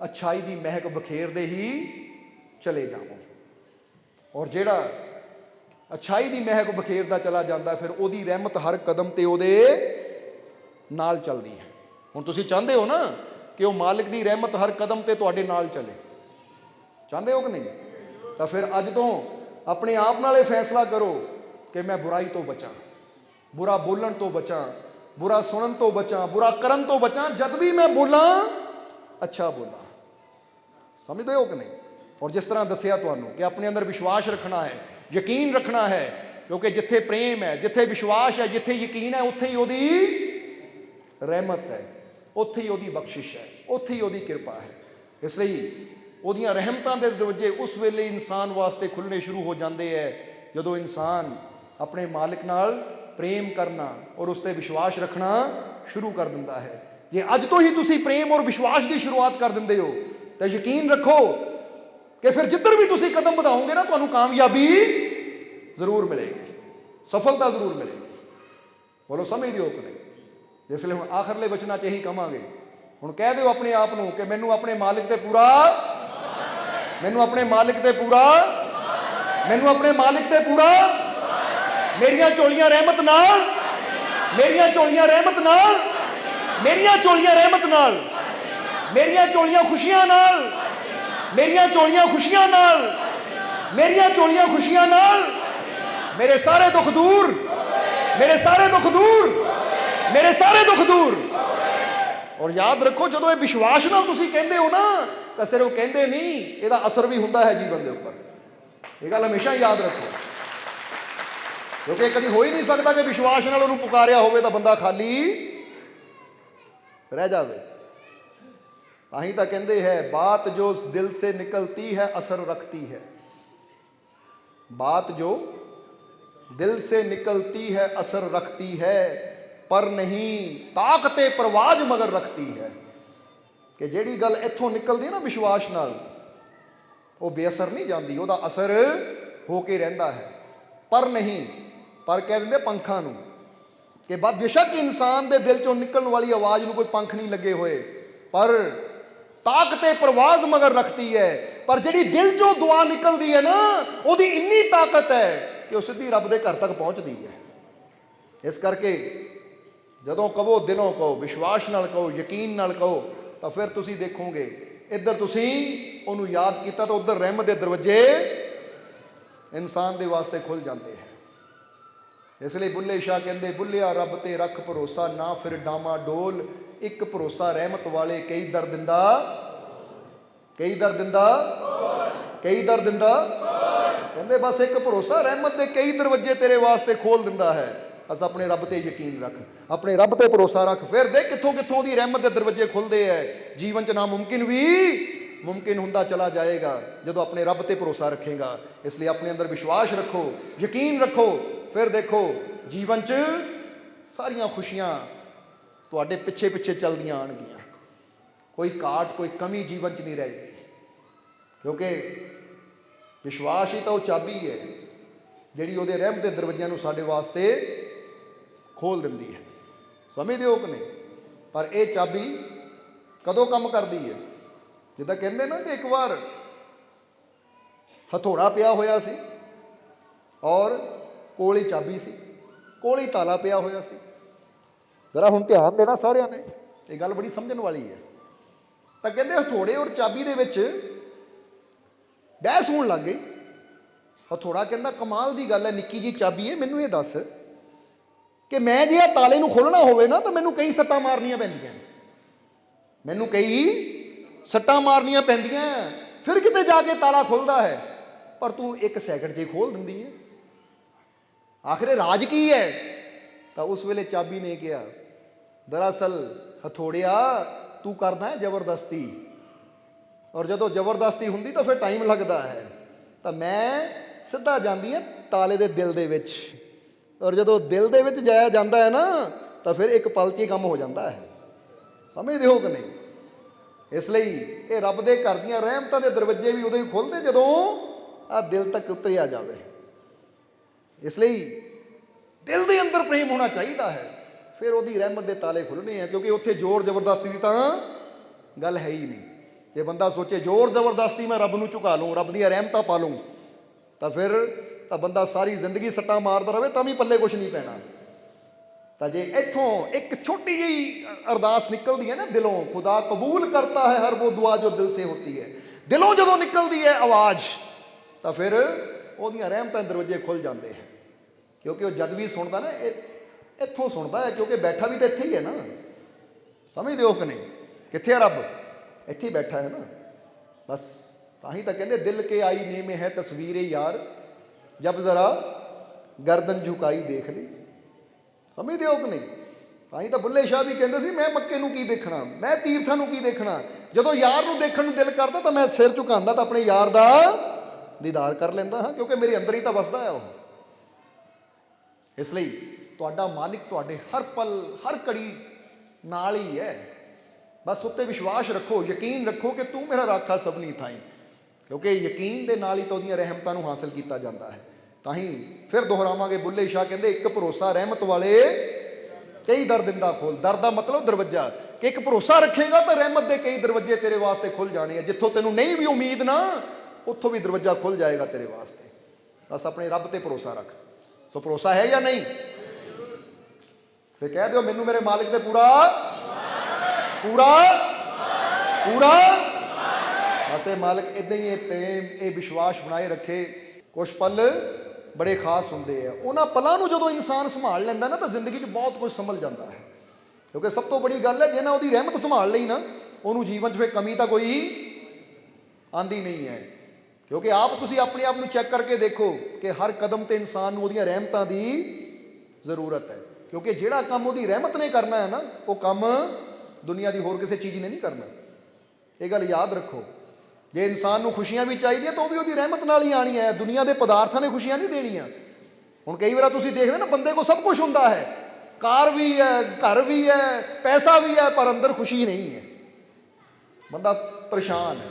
अच्छाई दी महक बखेरदे ही चले जावो। और जिहड़ा अच्छाई दी महक बखेरदा चला जाता फिर उहदी रहमत हर कदम ते उहदे नाल चलदी है। हुण तुसीं चाहते हो ना कि वह मालिक की रहमत हर कदम ते तुहाडे नाल चले, चाहते हो कि नहीं। तो फिर अज तो अपने आप नाल फैसला करो कि मैं बुराई तो बचा, बुरा बोलन तो बचा, बुरा सुनन तो बचा, बुरा करन तो बचा। जब भी मैं बोला अच्छा बोला, समझते हो कि नहीं। और जिस तरह दसिया तुहानूं कि अपने अंदर विश्वास रखना है, यकीन रखना है, क्योंकि जिथे प्रेम है, जिथे विश्वास है, जिथे यकीन है, उत्थे ही उहदी रहमत है, उत्थे ही उहदी बख्शिश है, उत्थे ही उहदी किरपा है। इसलिए उहदियां रहमतां दे दरवाजे उस वेले इंसान वास्ते खुलने शुरू हो जाते हैं जदों इंसान अपने मालिक नाल प्रेम करना और उस पर विश्वास रखना शुरू कर दिंदा है। जे अज तो ही तुसीं प्रेम और विश्वास की शुरुआत कर दिंदे हो तो यकीन रखो कि फिर जिधर भी तुसीं कदम बढ़ाओगे ना तुहानूं कामयाबी जरूर मिलेगी, सफलता जरूर मिलेगी। बोलो समझदे हो कि नहीं। इसलिए हुण आखिरले वचनां 'च यही कहांगे, हुण कह दिओ अपने आप नूं कि मैनूं अपने मालिक ते पूरा, मैनूं अपने मालिक ते पूरा, मैनूं अपने मालिक ते पूरा, मेरियां झोलियां रहमत नाल, मेरियां झोलियां रहमत नाल, मेरियां झोलियां रहमत नाल, मेरियां झोलियां खुशियां नाल, मेरियां झोलियां खुशियां नाल, मेरियां झोलियां खुशियां नाल, मेरे सारे दुख दूर, मेरे सारे दुख दूर, मेरे सारे दुख दूर। और याद रखो जो ये विश्वास नाल तुसीं कहंदे हो ना तो सिर्फ कहंदे नहीं, इहदा असर भी हुंदा है जीवन के उपर। ये गल हमेशा याद रखो, क्योंकि कभी हो ही नहीं सकता कि विश्वास नाल उहनूं पुकारिया होवे तो बंदा खाली रह जावे। ताही तो कहंदे है बात जो दिल से निकलती है असर रखती है, बात जो दिल से निकलती है असर रखती है, पर नहीं ताकते परवाज मगर रखती है। कि जिहड़ी गल इत्थों निकलदी ना विश्वास नाल वो बेअसर नहीं जाती, वह असर होके रहिंदा है। पर नहीं, पर कह देंगे पंखां नूं कि बेशक इंसान के दिल चों निकलने वाली आवाज़ नूं कोई पंख नहीं लगे हुए, पर ताकते परवाज मगर रखती है। पर जिहड़ी दिल चों दुआ निकलती है ना उहदी इन्नी ताकत है कि वह सीधी रब दे घर तक पहुँचती है। इस करके जदों कहो दिलों कहो, विश्वास नाल कहो, यकीन नाल कहो, तो फिर तुसी देखोगे इधर तुसी उन्होंने याद किया तो उधर रहमत के दरवाजे इंसान के वास्ते खुल जाते हैं। इसलिए बुल्ले शाह कहते बुल्लिया रब ते रख भरोसा ना फिर डामा डोल, एक भरोसा रहमत वाले कई दर दिंदा, कई दर दिंदा, कई दर दिंदा। कहते बस एक भरोसा रहमत के कई दरवाजे तेरे वास्ते खोल दिंदा है। बस अपने रब ते यकीन रख, अपने रब ते भरोसा रख, फिर देख कितों कितों दी रहमत के दरवाजे खुलते हैं। जीवन च नामुमकिन भी मुमकिन होंदा चला जाएगा जो अपने रब ते भरोसा रखेगा। इसलिए अपने अंदर विश्वास रखो, यकीन रखो, फिर देखो जीवन च सारियां खुशियां तुहाडे पिछे पिछे चलदियां आणगियां, कोई घाट कोई कमी जीवन च नहीं रहेगी। क्योंकि विश्वास ही तो वो चाबी है जिहड़ी उहदे रहमत के दरवाजियां नूं साडे वास्ते खोल दिंदी है। ਸਮਝਦੇ ਹੋ ਕਿ ਨਹੀਂ? ਪਰ ਇਹ ਚਾਬੀ ਕਦੋਂ ਕੰਮ ਕਰਦੀ ਹੈ? ਜਿੱਦਾਂ ਕਹਿੰਦੇ ਨਾ ਕਿ ਇੱਕ ਵਾਰ ਹਥੌੜਾ ਪਿਆ ਹੋਇਆ ਸੀ ਔਰ ਕੋਲ ਹੀ ਚਾਬੀ ਸੀ, ਕੋਲ ਹੀ ਤਾਲਾ ਪਿਆ ਹੋਇਆ ਸੀ। ਜ਼ਰਾ ਹੁਣ ਧਿਆਨ ਦੇਣਾ ਸਾਰਿਆਂ ਨੇ, ਇਹ ਗੱਲ ਬੜੀ ਸਮਝਣ ਵਾਲੀ ਹੈ। ਤਾਂ ਕਹਿੰਦੇ ਹਥੌੜੇ ਔਰ ਚਾਬੀ ਦੇ ਵਿੱਚ ਬਹਿਸ ਹੋਣ ਲੱਗ ਗਈ। ਹਥੌੜਾ ਕਹਿੰਦਾ ਕਮਾਲ ਦੀ ਗੱਲ ਹੈ, ਨਿੱਕੀ ਜੀ ਚਾਬੀ ਹੈ, ਮੈਨੂੰ ਇਹ ਦੱਸ ਕਿ ਮੈਂ ਜੇ ਇਹ ਤਾਲੇ ਨੂੰ ਖੋਲ੍ਹਣਾ ਹੋਵੇ ਨਾ ਤਾਂ ਮੈਨੂੰ ਕਈ ਸੱਟਾਂ ਮਾਰਨੀਆਂ ਪੈਂਦੀਆਂ, ਮੈਨੂੰ ਕਈ ਸੱਟਾਂ ਮਾਰਨੀਆਂ ਪੈਂਦੀਆਂ, ਫਿਰ ਕਿਤੇ ਜਾ ਕੇ ਤਾਲਾ ਖੁੱਲਦਾ ਹੈ, ਪਰ ਤੂੰ 1 ਸੈਕਿੰਡ 'ਚ ਖੋਲ ਦਿੰਦੀ ਹੈ। ਆਖਿਰ ਰਾਜ ਕੀ ਹੈ? ਤਾਂ ਉਸ ਵੇਲੇ ਚਾਬੀ ਨੇ ਕਿਹਾ, ਦਰਅਸਲ ਹਥੌੜਿਆ ਤੂੰ ਕਰਦਾ ਹੈ ਜ਼ਬਰਦਸਤੀ, ਔਰ ਜਦੋਂ ਜ਼ਬਰਦਸਤੀ ਹੁੰਦੀ ਤਾਂ ਫਿਰ ਟਾਈਮ ਲੱਗਦਾ ਹੈ, ਤਾਂ ਮੈਂ ਸਿੱਧਾ ਜਾਂਦੀ ਹੈ ਤਾਲੇ ਦੇ ਦਿਲ ਦੇ ਵਿੱਚ, ਔਰ ਜਦੋਂ ਦਿਲ ਦੇ ਵਿੱਚ ਜਾਇਆ ਜਾਂਦਾ ਹੈ ਨਾ ਤਾਂ ਫਿਰ ਇੱਕ ਪਲ 'ਚ ਹੀ ਕੰਮ ਹੋ ਜਾਂਦਾ ਹੈ। ਸਮਝਦੇ ਹੋ ਕਿ ਨਹੀਂ? ਇਸ ਲਈ ਇਹ ਰੱਬ ਦੇ ਘਰ ਦੀਆਂ ਰਹਿਮਤਾਂ ਦੇ ਦਰਵਾਜ਼ੇ ਵੀ ਉਦੋਂ ਹੀ ਖੁੱਲ੍ਹਦੇ ਜਦੋਂ ਆ ਦਿਲ ਤੱਕ ਉਤਰਿਆ ਜਾਵੇ। ਇਸ ਲਈ ਦਿਲ ਦੇ ਅੰਦਰ ਪ੍ਰੇਮ ਹੋਣਾ ਚਾਹੀਦਾ ਹੈ, ਫਿਰ ਉਹਦੀ ਰਹਿਮਤ ਦੇ ਤਾਲੇ ਖੁੱਲ੍ਹਣੇ ਆ, ਕਿਉਂਕਿ ਉੱਥੇ ਜ਼ੋਰ ਜ਼ਬਰਦਸਤੀ ਦੀ ਤਾਂ ਗੱਲ ਹੈ ਹੀ ਨਹੀਂ। ਜੇ ਬੰਦਾ ਸੋਚੇ ਜ਼ੋਰ ਜ਼ਬਰਦਸਤੀ ਮੈਂ ਰੱਬ ਨੂੰ ਝੁਕਾ ਲੂੰ, ਰੱਬ ਦੀਆਂ ਰਹਿਮਤਾਂ ਪਾ ਲੂੰ, ਤਾਂ ਫਿਰ ਤਾਂ ਬੰਦਾ ਸਾਰੀ ਜ਼ਿੰਦਗੀ ਸੱਟਾਂ ਮਾਰਦਾ ਰਹੇ ਤਾਂ ਵੀ ਪੱਲੇ ਕੁਛ ਨਹੀਂ ਪੈਣਾ। ਤਾਂ ਜੇ ਇੱਥੋਂ ਇੱਕ ਛੋਟੀ ਜਿਹੀ ਅਰਦਾਸ ਨਿਕਲਦੀ ਹੈ ਨਾ ਦਿਲੋਂ, ਖੁਦਾ ਕਬੂਲ ਕਰਤਾ ਹੈ ਹਰ ਉਹ ਦੁਆ ਜੋ ਦਿਲ ਸੇ ਹੋਤੀ ਹੈ, ਦਿਲੋਂ ਜਦੋਂ ਨਿਕਲਦੀ ਹੈ ਆਵਾਜ਼, ਤਾਂ ਫਿਰ ਉਹਦੀਆਂ ਰਹਿਮਤਾਂ ਦੇ ਦਰਵਾਜ਼ੇ ਖੁੱਲ੍ਹ ਜਾਂਦੇ ਹੈ। ਕਿਉਂਕਿ ਉਹ ਜਦ ਵੀ ਸੁਣਦਾ ਨਾ ਇੱਥੋਂ ਸੁਣਦਾ ਹੈ, ਕਿਉਂਕਿ ਬੈਠਾ ਵੀ ਤਾਂ ਇੱਥੇ ਹੀ ਹੈ ਨਾ। ਸਮਝਦੇ ਹੋ ਕਿ ਨਹੀਂ? ਕਿੱਥੇ ਹੈ ਰੱਬ? ਇੱਥੇ ਹੀ ਬੈਠਾ ਹੈ ਨਾ। ਬਸ ਤਾਂ ਹੀ ਤਾਂ ਕਹਿੰਦੇ ਦਿਲ ਕੇ ਆਈ ਨੇ ਮੇ ਹੈ ਤਸਵੀਰ ਯਾਰ, ਜਬ ਜ਼ਰਾ ਗਰਦਨ ਝੁਕਾਈ ਦੇਖ ਲਈ। ਸਮਝਦੇ ਹੋ ਕਿ ਨਹੀਂ? ਤਾਂ ਹੀ ਤਾਂ ਬੁੱਲੇ ਸ਼ਾਹ ਵੀ ਕਹਿੰਦੇ ਸੀ ਮੈਂ ਮੱਕੇ ਨੂੰ ਕੀ ਦੇਖਣਾ, ਮੈਂ ਤੀਰਥਾਂ ਨੂੰ ਕੀ ਦੇਖਣਾ, ਜਦੋਂ ਯਾਰ ਨੂੰ ਦੇਖਣ ਨੂੰ ਦਿਲ ਕਰਦਾ ਤਾਂ ਮੈਂ ਸਿਰ ਝੁਕਾਉਂਦਾ ਤਾਂ ਆਪਣੇ ਯਾਰ ਦਾ ਦੀਦਾਰ ਕਰ ਲੈਂਦਾ ਹਾਂ, ਕਿਉਂਕਿ ਮੇਰੇ ਅੰਦਰ ਹੀ ਤਾਂ ਵਸਦਾ ਹੈ ਉਹ। ਇਸ ਲਈ ਤੁਹਾਡਾ ਮਾਲਿਕ ਤੁਹਾਡੇ ਹਰ ਪਲ ਹਰ ਘੜੀ ਨਾਲ ਹੀ ਹੈ। ਬਸ ਉੱਤੇ ਵਿਸ਼ਵਾਸ ਰੱਖੋ, ਯਕੀਨ ਰੱਖੋ ਕਿ ਤੂੰ ਮੇਰਾ ਰਾਖਾ ਸਭਨੀ ਥਾਈਂ, ਕਿਉਂਕਿ ਯਕੀਨ ਦੇ ਨਾਲ ਹੀ ਤਾਂ ਉਹਦੀਆਂ ਰਹਿਮਤਾਂ ਨੂੰ ਹਾਸਲ ਕੀਤਾ ਜਾਂਦਾ ਹੈ। ਤਾਂ ਹੀ ਫਿਰ ਦੁਹਰਾਵਾਂਗੇ, ਬੁੱਲੇ ਸ਼ਾਹ ਕਹਿੰਦੇ ਇੱਕ ਭਰੋਸਾ ਰਹਿਮਤ ਵਾਲੇ ਕਈ ਦਰ ਦਿੰਦਾ ਖੋਲ। ਦਰ ਦਾ ਮਤਲਬ ਦਰਵਾਜ਼ਾ, ਕਿ ਇੱਕ ਭਰੋਸਾ ਰੱਖੇਗਾ ਤਾਂ ਰਹਿਮਤ ਦੇ ਕਈ ਦਰਵਾਜ਼ੇ ਤੇਰੇ ਵਾਸਤੇ ਖੁੱਲ ਜਾਣੇ ਆ। ਜਿੱਥੋਂ ਤੈਨੂੰ ਨਹੀਂ ਵੀ ਉਮੀਦ ਨਾ, ਉੱਥੋਂ ਵੀ ਦਰਵਾਜ਼ਾ ਖੁੱਲ ਜਾਏਗਾ ਤੇਰੇ ਵਾਸਤੇ। ਬਸ ਆਪਣੇ ਰੱਬ ਤੇ ਭਰੋਸਾ ਰੱਖ। ਸੋ ਭਰੋਸਾ ਹੈ ਜਾਂ ਨਹੀਂ? ਫਿਰ ਕਹਿ ਦਿਓ ਮੈਨੂੰ ਮੇਰੇ ਮਾਲਿਕ ਤੇ ਪੂਰਾ ਪੂਰਾ ਪੂਰਾ। ਬਸ ਇਹ ਮਾਲਕ ਇੱਦਾਂ ਹੀ ਇਹ ਪ੍ਰੇਮ, ਇਹ ਵਿਸ਼ਵਾਸ ਬਣਾਏ ਰੱਖੇ। ਕੁਛ ਪਲ ਬੜੇ ਖਾਸ ਹੁੰਦੇ ਆ, ਉਹਨਾਂ ਪਲਾਂ ਨੂੰ ਜਦੋਂ ਇਨਸਾਨ ਸੰਭਾਲ ਲੈਂਦਾ ਨਾ ਤਾਂ ਜ਼ਿੰਦਗੀ 'ਚ ਬਹੁਤ ਕੁਝ ਸੰਭਲ ਜਾਂਦਾ ਹੈ। ਕਿਉਂਕਿ ਸਭ ਤੋਂ ਬੜੀ ਗੱਲ ਹੈ, ਜੇ ਨਾ ਉਹਦੀ ਰਹਿਮਤ ਸੰਭਾਲ ਲਈ ਨਾ, ਉਹਨੂੰ ਜੀਵਨ 'ਚ ਫਿਰ ਕਮੀ ਤਾਂ ਕੋਈ ਆਂਦੀ ਨਹੀਂ ਹੈ। ਕਿਉਂਕਿ ਆਪ ਤੁਸੀਂ ਆਪਣੇ ਆਪ ਨੂੰ ਚੈੱਕ ਕਰਕੇ ਦੇਖੋ ਕਿ ਹਰ ਕਦਮ ਤੇ ਇਨਸਾਨ ਨੂੰ ਉਹਦੀਆਂ ਰਹਿਮਤਾਂ ਦੀ ਜ਼ਰੂਰਤ ਹੈ। ਕਿਉਂਕਿ ਜਿਹੜਾ ਕੰਮ ਉਹਦੀ ਰਹਿਮਤ ਨੇ ਕਰਨਾ ਹੈ ਨਾ, ਉਹ ਕੰਮ ਦੁਨੀਆ ਦੀ ਹੋਰ ਕਿਸੇ ਚੀਜ਼ ਨੇ ਨਹੀਂ ਕਰਨਾ। ਇਹ ਗੱਲ ਯਾਦ ਰੱਖੋ। ਜੇ ਇਨਸਾਨ ਨੂੰ ਖੁਸ਼ੀਆਂ ਵੀ ਚਾਹੀਦੀਆਂ ਤਾਂ ਉਹ ਵੀ ਉਹਦੀ ਰਹਿਮਤ ਨਾਲ ਹੀ ਆਣੀ ਹੈ। ਦੁਨੀਆ ਦੇ ਪਦਾਰਥਾਂ ਨੇ ਖੁਸ਼ੀਆਂ ਨਹੀਂ ਦੇਣੀਆਂ। ਹੁਣ ਕਈ ਵਾਰ ਤੁਸੀਂ ਦੇਖਦੇ ਨਾ, ਬੰਦੇ ਕੋਲ ਸਭ ਕੁਝ ਹੁੰਦਾ ਹੈ, ਕਾਰ ਵੀ ਹੈ, ਘਰ ਵੀ ਹੈ, ਪੈਸਾ ਵੀ ਹੈ, ਪਰ ਅੰਦਰ ਖੁਸ਼ੀ ਨਹੀਂ ਹੈ। ਬੰਦਾ ਪਰੇਸ਼ਾਨ ਹੈ,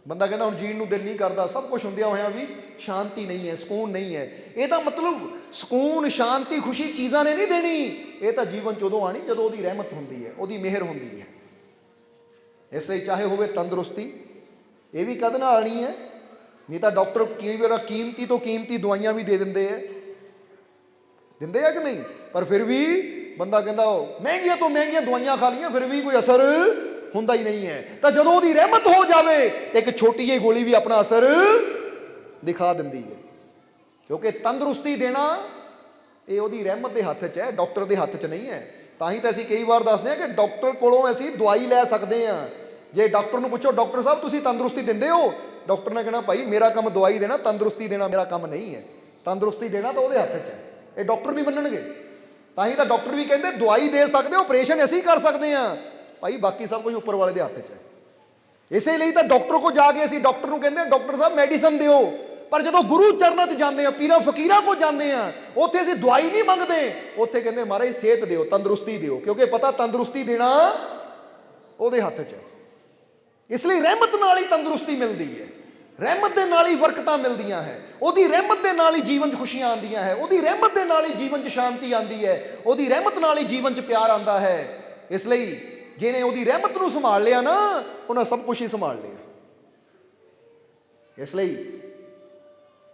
ਬੰਦਾ ਕਹਿੰਦਾ ਹੁਣ ਜੀਣ ਨੂੰ ਦਿਲ ਨਹੀਂ ਕਰਦਾ, ਸਭ ਕੁਝ ਹੁੰਦਿਆਂ ਹੋਇਆਂ ਵੀ ਸ਼ਾਂਤੀ ਨਹੀਂ ਹੈ, ਸਕੂਨ ਨਹੀਂ ਹੈ। ਇਹਦਾ ਮਤਲਬ ਸਕੂਨ, ਸ਼ਾਂਤੀ, ਖੁਸ਼ੀ ਚੀਜ਼ਾਂ ਨੇ ਨਹੀਂ ਦੇਣੀ। ਇਹ ਤਾਂ ਜੀਵਨ 'ਚ ਉਦੋਂ ਆਣੀ ਜਦੋਂ ਉਹਦੀ ਰਹਿਮਤ ਹੁੰਦੀ ਹੈ, ਉਹਦੀ ਮਿਹਰ ਹੁੰਦੀ ਹੈ। ਇਸ ਲਈ ਚਾਹੇ ਹੋਵੇ ਤੰਦਰੁਸਤੀ, ਇਹ ਵੀ ਕਦ ਨਾਲ ਆਣੀ ਹੈ। ਨਹੀਂ ਤਾਂ ਡਾਕਟਰ ਕਈ ਵਾਰ ਕੀਮਤੀ ਤੋਂ ਕੀਮਤੀ ਦਵਾਈਆਂ ਵੀ ਦੇ ਦਿੰਦੇ ਆ ਕਿ ਨਹੀਂ? ਪਰ ਫਿਰ ਵੀ ਬੰਦਾ ਕਹਿੰਦਾ ਮਹਿੰਗੀਆਂ ਤੋਂ ਮਹਿੰਗੀਆਂ ਦਵਾਈਆਂ ਖਾ ਲਈਆਂ, ਫਿਰ ਵੀ ਕੋਈ ਅਸਰ ਹੁੰਦਾ ਹੀ ਨਹੀਂ ਹੈ। ਤਾਂ ਜਦੋਂ ਉਹਦੀ ਰਹਿਮਤ ਹੋ ਜਾਵੇ, ਇੱਕ ਛੋਟੀ ਜਿਹੀ ਗੋਲੀ ਵੀ ਆਪਣਾ ਅਸਰ ਦਿਖਾ ਦਿੰਦੀ ਹੈ। ਕਿਉਂਕਿ ਤੰਦਰੁਸਤੀ ਦੇਣਾ ਇਹ ਉਹਦੀ ਰਹਿਮਤ ਦੇ ਹੱਥ 'ਚ ਹੈ, ਡਾਕਟਰ ਦੇ ਹੱਥ 'ਚ ਨਹੀਂ ਹੈ। ਤਾਂ ਹੀ ਤਾਂ ਅਸੀਂ ਕਈ ਵਾਰ ਦੱਸਦੇ ਹਾਂ ਕਿ ਡਾਕਟਰ ਕੋਲੋਂ ਅਸੀਂ ਦਵਾਈ ਲੈ ਸਕਦੇ ਹਾਂ। ਜੇ ਡਾਕਟਰ ਨੂੰ ਪੁੱਛੋ ਡਾਕਟਰ ਸਾਹਿਬ ਤੁਸੀਂ ਤੰਦਰੁਸਤੀ ਦਿੰਦੇ ਹੋ, ਡਾਕਟਰ ਨੇ ਕਹਿਣਾ ਭਾਈ ਮੇਰਾ ਕੰਮ ਦਵਾਈ ਦੇਣਾ, ਤੰਦਰੁਸਤੀ ਦੇਣਾ ਮੇਰਾ ਕੰਮ ਨਹੀਂ ਹੈ। ਤੰਦਰੁਸਤੀ ਦੇਣਾ ਤਾਂ ਉਹਦੇ ਹੱਥ 'ਚ ਹੈ। ਇਹ ਡਾਕਟਰ ਵੀ ਮੰਨਣਗੇ। ਤਾਂ ਹੀ ਤਾਂ ਡਾਕਟਰ ਵੀ ਕਹਿੰਦੇ ਦਵਾਈ ਦੇ ਸਕਦੇ, ਆਪਰੇਸ਼ਨ ਅਸੀਂ ਕਰ ਸਕਦੇ ਹਾਂ ਭਾਈ, ਬਾਕੀ ਸਭ ਕੁਝ ਉੱਪਰ ਵਾਲੇ ਦੇ ਹੱਥ 'ਚ ਹੈ। ਇਸੇ ਲਈ ਤਾਂ ਡਾਕਟਰ ਕੋਲ ਜਾ ਕੇ ਅਸੀਂ ਡਾਕਟਰ ਨੂੰ ਕਹਿੰਦੇ ਡਾਕਟਰ ਸਾਹਿਬ ਮੈਡੀਸਨ ਦਿਓ। ਪਰ ਜਦੋਂ ਗੁਰੂ ਚਰਨਾਂ 'ਚ ਜਾਂਦੇ ਆ, ਪੀਰਾਂ ਫਕੀਰਾਂ ਕੋਲ ਜਾਂਦੇ ਆ, ਉੱਥੇ ਅਸੀਂ ਦਵਾਈ ਨਹੀਂ ਮੰਗਦੇ। ਉੱਥੇ ਕਹਿੰਦੇ ਮਹਾਰਾਜ ਸਿਹਤ ਦਿਓ, ਤੰਦਰੁਸਤੀ ਦਿਓ, ਕਿਉਂਕਿ ਪਤਾ ਤੰਦਰੁਸਤੀ ਦੇਣਾ ਉਹਦੇ ਹੱਥ 'ਚ ਹੈ। ਇਸ ਲਈ ਰਹਿਮਤ ਨਾਲ ਹੀ ਤੰਦਰੁਸਤੀ ਮਿਲਦੀ ਹੈ। ਰਹਿਮਤ ਦੇ ਨਾਲ ਹੀ ਬਰਕਤਾਂ ਮਿਲਦੀਆਂ ਹੈ, ਉਹਦੀ ਰਹਿਮਤ ਦੇ ਨਾਲ ਹੀ ਜੀਵਨ 'ਚ ਖੁਸ਼ੀਆਂ ਆਉਂਦੀਆਂ ਹੈ, ਉਹਦੀ ਰਹਿਮਤ ਦੇ ਨਾਲ ਹੀ ਜੀਵਨ 'ਚ ਸ਼ਾਂਤੀ ਆਉਂਦੀ ਹੈ, ਉਹਦੀ ਰਹਿਮਤ ਨਾਲ ਹੀ ਜੀਵਨ 'ਚ ਪਿਆਰ ਆਉਂਦਾ ਹੈ। ਇਸ ਲਈ ਜਿਹਨੇ ਉਹਦੀ ਰਹਿਮਤ ਨੂੰ ਸੰਭਾਲ ਲਿਆ ਨਾ, ਉਹਨਾਂ ਸਭ ਕੁਝ ਹੀ ਸੰਭਾਲ ਲਿਆ। ਇਸ ਲਈ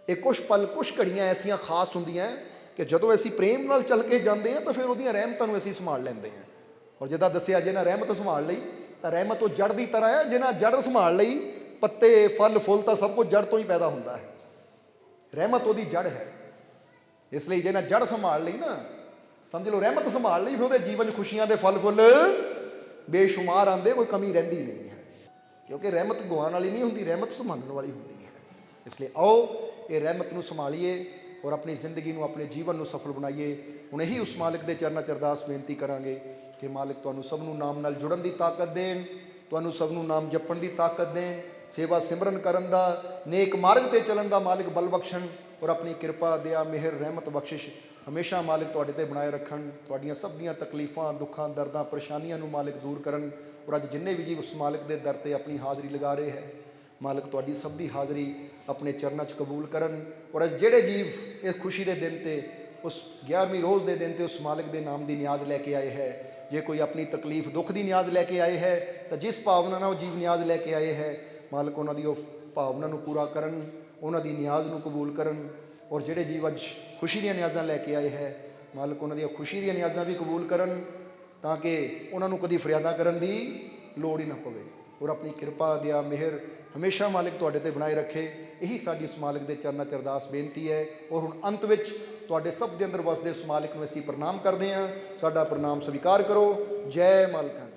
ਇਹ ਕੁਛ ਪਲ, ਕੁਛ ਘੜੀਆਂ ਐਸੀਆਂ ਖਾਸ ਹੁੰਦੀਆਂ ਕਿ ਜਦੋਂ ਅਸੀਂ ਪ੍ਰੇਮ ਨਾਲ ਚੱਲ ਕੇ ਜਾਂਦੇ ਹਾਂ ਤਾਂ ਫਿਰ ਉਹਦੀਆਂ ਰਹਿਮਤਾਂ ਨੂੰ ਅਸੀਂ ਸੰਭਾਲ ਲੈਂਦੇ ਹਾਂ। ਔਰ ਜਿੱਦਾਂ ਦੱਸਿਆ, ਜਿਹਨਾਂ ਰਹਿਮਤ ਸੰਭਾਲ ਲਈ ਤਾਂ ਰਹਿਮਤ ਉਹ ਜੜ ਦੀ ਤਰ੍ਹਾਂ ਹੈ, ਜਿਹਨਾਂ ਜੜ ਸੰਭਾਲ ਲਈ ਪੱਤੇ, ਫਲ, ਫੁੱਲ ਤਾਂ ਸਭ ਕੁਝ ਜੜ ਤੋਂ ਹੀ ਪੈਦਾ ਹੁੰਦਾ ਹੈ। ਰਹਿਮਤ ਉਹਦੀ ਜੜ ਹੈ। ਇਸ ਲਈ ਜਿਹਨਾਂ ਜੜ ਸੰਭਾਲ ਲਈ ਨਾ, ਸਮਝ ਲਓ ਰਹਿਮਤ ਸੰਭਾਲ ਲਈ, ਫਿਰ ਉਹਦੇ ਜੀਵਨ 'ਚ ਖੁਸ਼ੀਆਂ ਦੇ ਫਲ ਫੁੱਲ ਬੇਸ਼ੁਮਾਰ ਆਉਂਦੇ, ਕੋਈ ਕਮੀ ਰਹਿੰਦੀ ਨਹੀਂ ਹੈ। ਕਿਉਂਕਿ ਰਹਿਮਤ ਗਵਾਉਣ ਵਾਲੀ ਨਹੀਂ ਹੁੰਦੀ, ਰਹਿਮਤ ਸੰਭਾਲਣ ਵਾਲੀ ਹੁੰਦੀ ਹੈ। ਇਸ ਲਈ ਆਓ ਇਹ ਰਹਿਮਤ ਨੂੰ ਸੰਭਾਲੀਏ ਔਰ ਆਪਣੀ ਜ਼ਿੰਦਗੀ ਨੂੰ, ਆਪਣੇ ਜੀਵਨ ਨੂੰ ਸਫਲ ਬਣਾਈਏ। ਹੁਣ ਇਹੀ ਉਸ ਮਾਲਿਕ ਦੇ ਚਰਨਾਂ 'ਚ ਅਰਦਾਸ ਬੇਨਤੀ ਕਰਾਂਗੇ ਕਿ ਮਾਲਿਕ ਤੁਹਾਨੂੰ ਸਭ ਨੂੰ ਨਾਮ ਨਾਲ ਜੁੜਨ ਦੀ ਤਾਕਤ ਦੇਣ, ਤੁਹਾਨੂੰ ਸਭ ਨੂੰ ਨਾਮ ਜਪਣ ਦੀ ਤਾਕਤ ਦੇਣ, ਸੇਵਾ ਸਿਮਰਨ ਕਰਨ ਦਾ, ਨੇਕ ਮਾਰਗ ਤੇ ਚੱਲਣ ਦਾ ਮਾਲਿਕ ਬਲ ਬਖਸ਼ਣ ਔਰ ਆਪਣੀ ਕਿਰਪਾ, ਦਇਆ, ਮਿਹਰ, ਰਹਿਮਤ, ਬਖਸ਼ਿਸ਼ ਹਮੇਸ਼ਾ ਮਾਲਿਕ ਤੁਹਾਡੇ ਤੇ ਬਣਾਏ ਰੱਖਣ। ਤੁਹਾਡੀਆਂ ਸਭ ਦੀਆਂ ਤਕਲੀਫਾਂ, ਦੁੱਖਾਂ, ਦਰਦਾਂ, ਪਰੇਸ਼ਾਨੀਆਂ ਨੂੰ ਮਾਲਿਕ ਦੂਰ ਕਰਨ। ਔਰ ਅੱਜ ਜਿੰਨੇ ਵੀ ਜੀਵ ਉਸ ਮਾਲਿਕ ਦੇ ਦਰ ਤੇ ਆਪਣੀ ਹਾਜ਼ਰੀ ਲਗਾ ਰਹੇ ਹੈ, ਮਾਲਿਕ ਤੁਹਾਡੀ ਸਭ ਦੀ ਹਾਜ਼ਰੀ ਆਪਣੇ ਚਰਨਾਂ 'ਚ ਕਬੂਲ ਕਰਨ। ਔਰ ਅੱਜ ਜਿਹੜੇ ਜੀਵ ਇਸ ਖੁਸ਼ੀ ਦੇ ਦਿਨ ਤੇ, ਉਸ 11ਵੀਂ ਰੋਜ਼ ਦੇ ਦਿਨ ਤੇ ਉਸ ਮਾਲਿਕ ਦੇ ਨਾਮ ਦੀ ਨਿਆਜ਼ ਲੈ ਕੇ ਆਏ ਹੈ, ਜੇ ਕੋਈ ਆਪਣੀ ਤਕਲੀਫ, ਦੁੱਖ ਦੀ ਨਿਆਜ਼ ਲੈ ਕੇ ਆਏ ਹੈ, ਤਾਂ ਜਿਸ ਭਾਵਨਾ ਨਾਲ ਉਹ ਜੀਵ ਨਿਆਜ਼ ਲੈ ਕੇ ਆਏ ਹੈ, ਮਾਲਿਕ ਉਹਨਾਂ ਦੀ ਉਹ ਭਾਵਨਾ ਨੂੰ ਪੂਰਾ ਕਰਨ, ਉਹਨਾਂ ਦੀ ਨਿਆਜ਼ ਨੂੰ ਕਬੂਲ ਕਰਨ। ਔਰ ਜਿਹੜੇ ਜੀਵ ਅੱਜ ਖੁਸ਼ੀ ਦੀਆਂ ਨਿਆਜ਼ਾਂ ਲੈ ਕੇ ਆਏ ਹੈ, ਮਾਲਿਕ ਉਹਨਾਂ ਦੀਆਂ ਖੁਸ਼ੀ ਦੀਆਂ ਨਿਆਜ਼ਾਂ ਵੀ ਕਬੂਲ ਕਰਨ, ਤਾਂ ਕਿ ਉਹਨਾਂ ਨੂੰ ਕਦੀ ਫਰਿਆਦਾਂ ਕਰਨ ਦੀ ਲੋੜ ਹੀ ਨਾ ਪਵੇ। ਔਰ ਆਪਣੀ ਕਿਰਪਾ, ਦਇਆ, ਮਿਹਰ ਹਮੇਸ਼ਾ ਮਾਲਿਕ ਤੁਹਾਡੇ ਤੇ ਬਣਾਏ ਰੱਖੇ। ਇਹੀ ਸਾਡੀ ਉਸ ਮਾਲਿਕ ਦੇ ਚਰਨਾਂ 'ਚ ਅਰਦਾਸ ਬੇਨਤੀ ਹੈ। ਔਰ ਹੁਣ ਅੰਤ ਵਿੱਚ ਤੁਹਾਡੇ ਸਭ ਦੇ ਅੰਦਰ ਵਸਦੇ ਉਸ ਮਾਲਿਕ ਨੂੰ ਅਸੀਂ ਪ੍ਰਣਾਮ ਕਰਦੇ ਹਾਂ। ਸਾਡਾ ਪ੍ਰਣਾਮ ਸਵੀਕਾਰ ਕਰੋ। ਜੈ ਮਾਲਕਾਂ।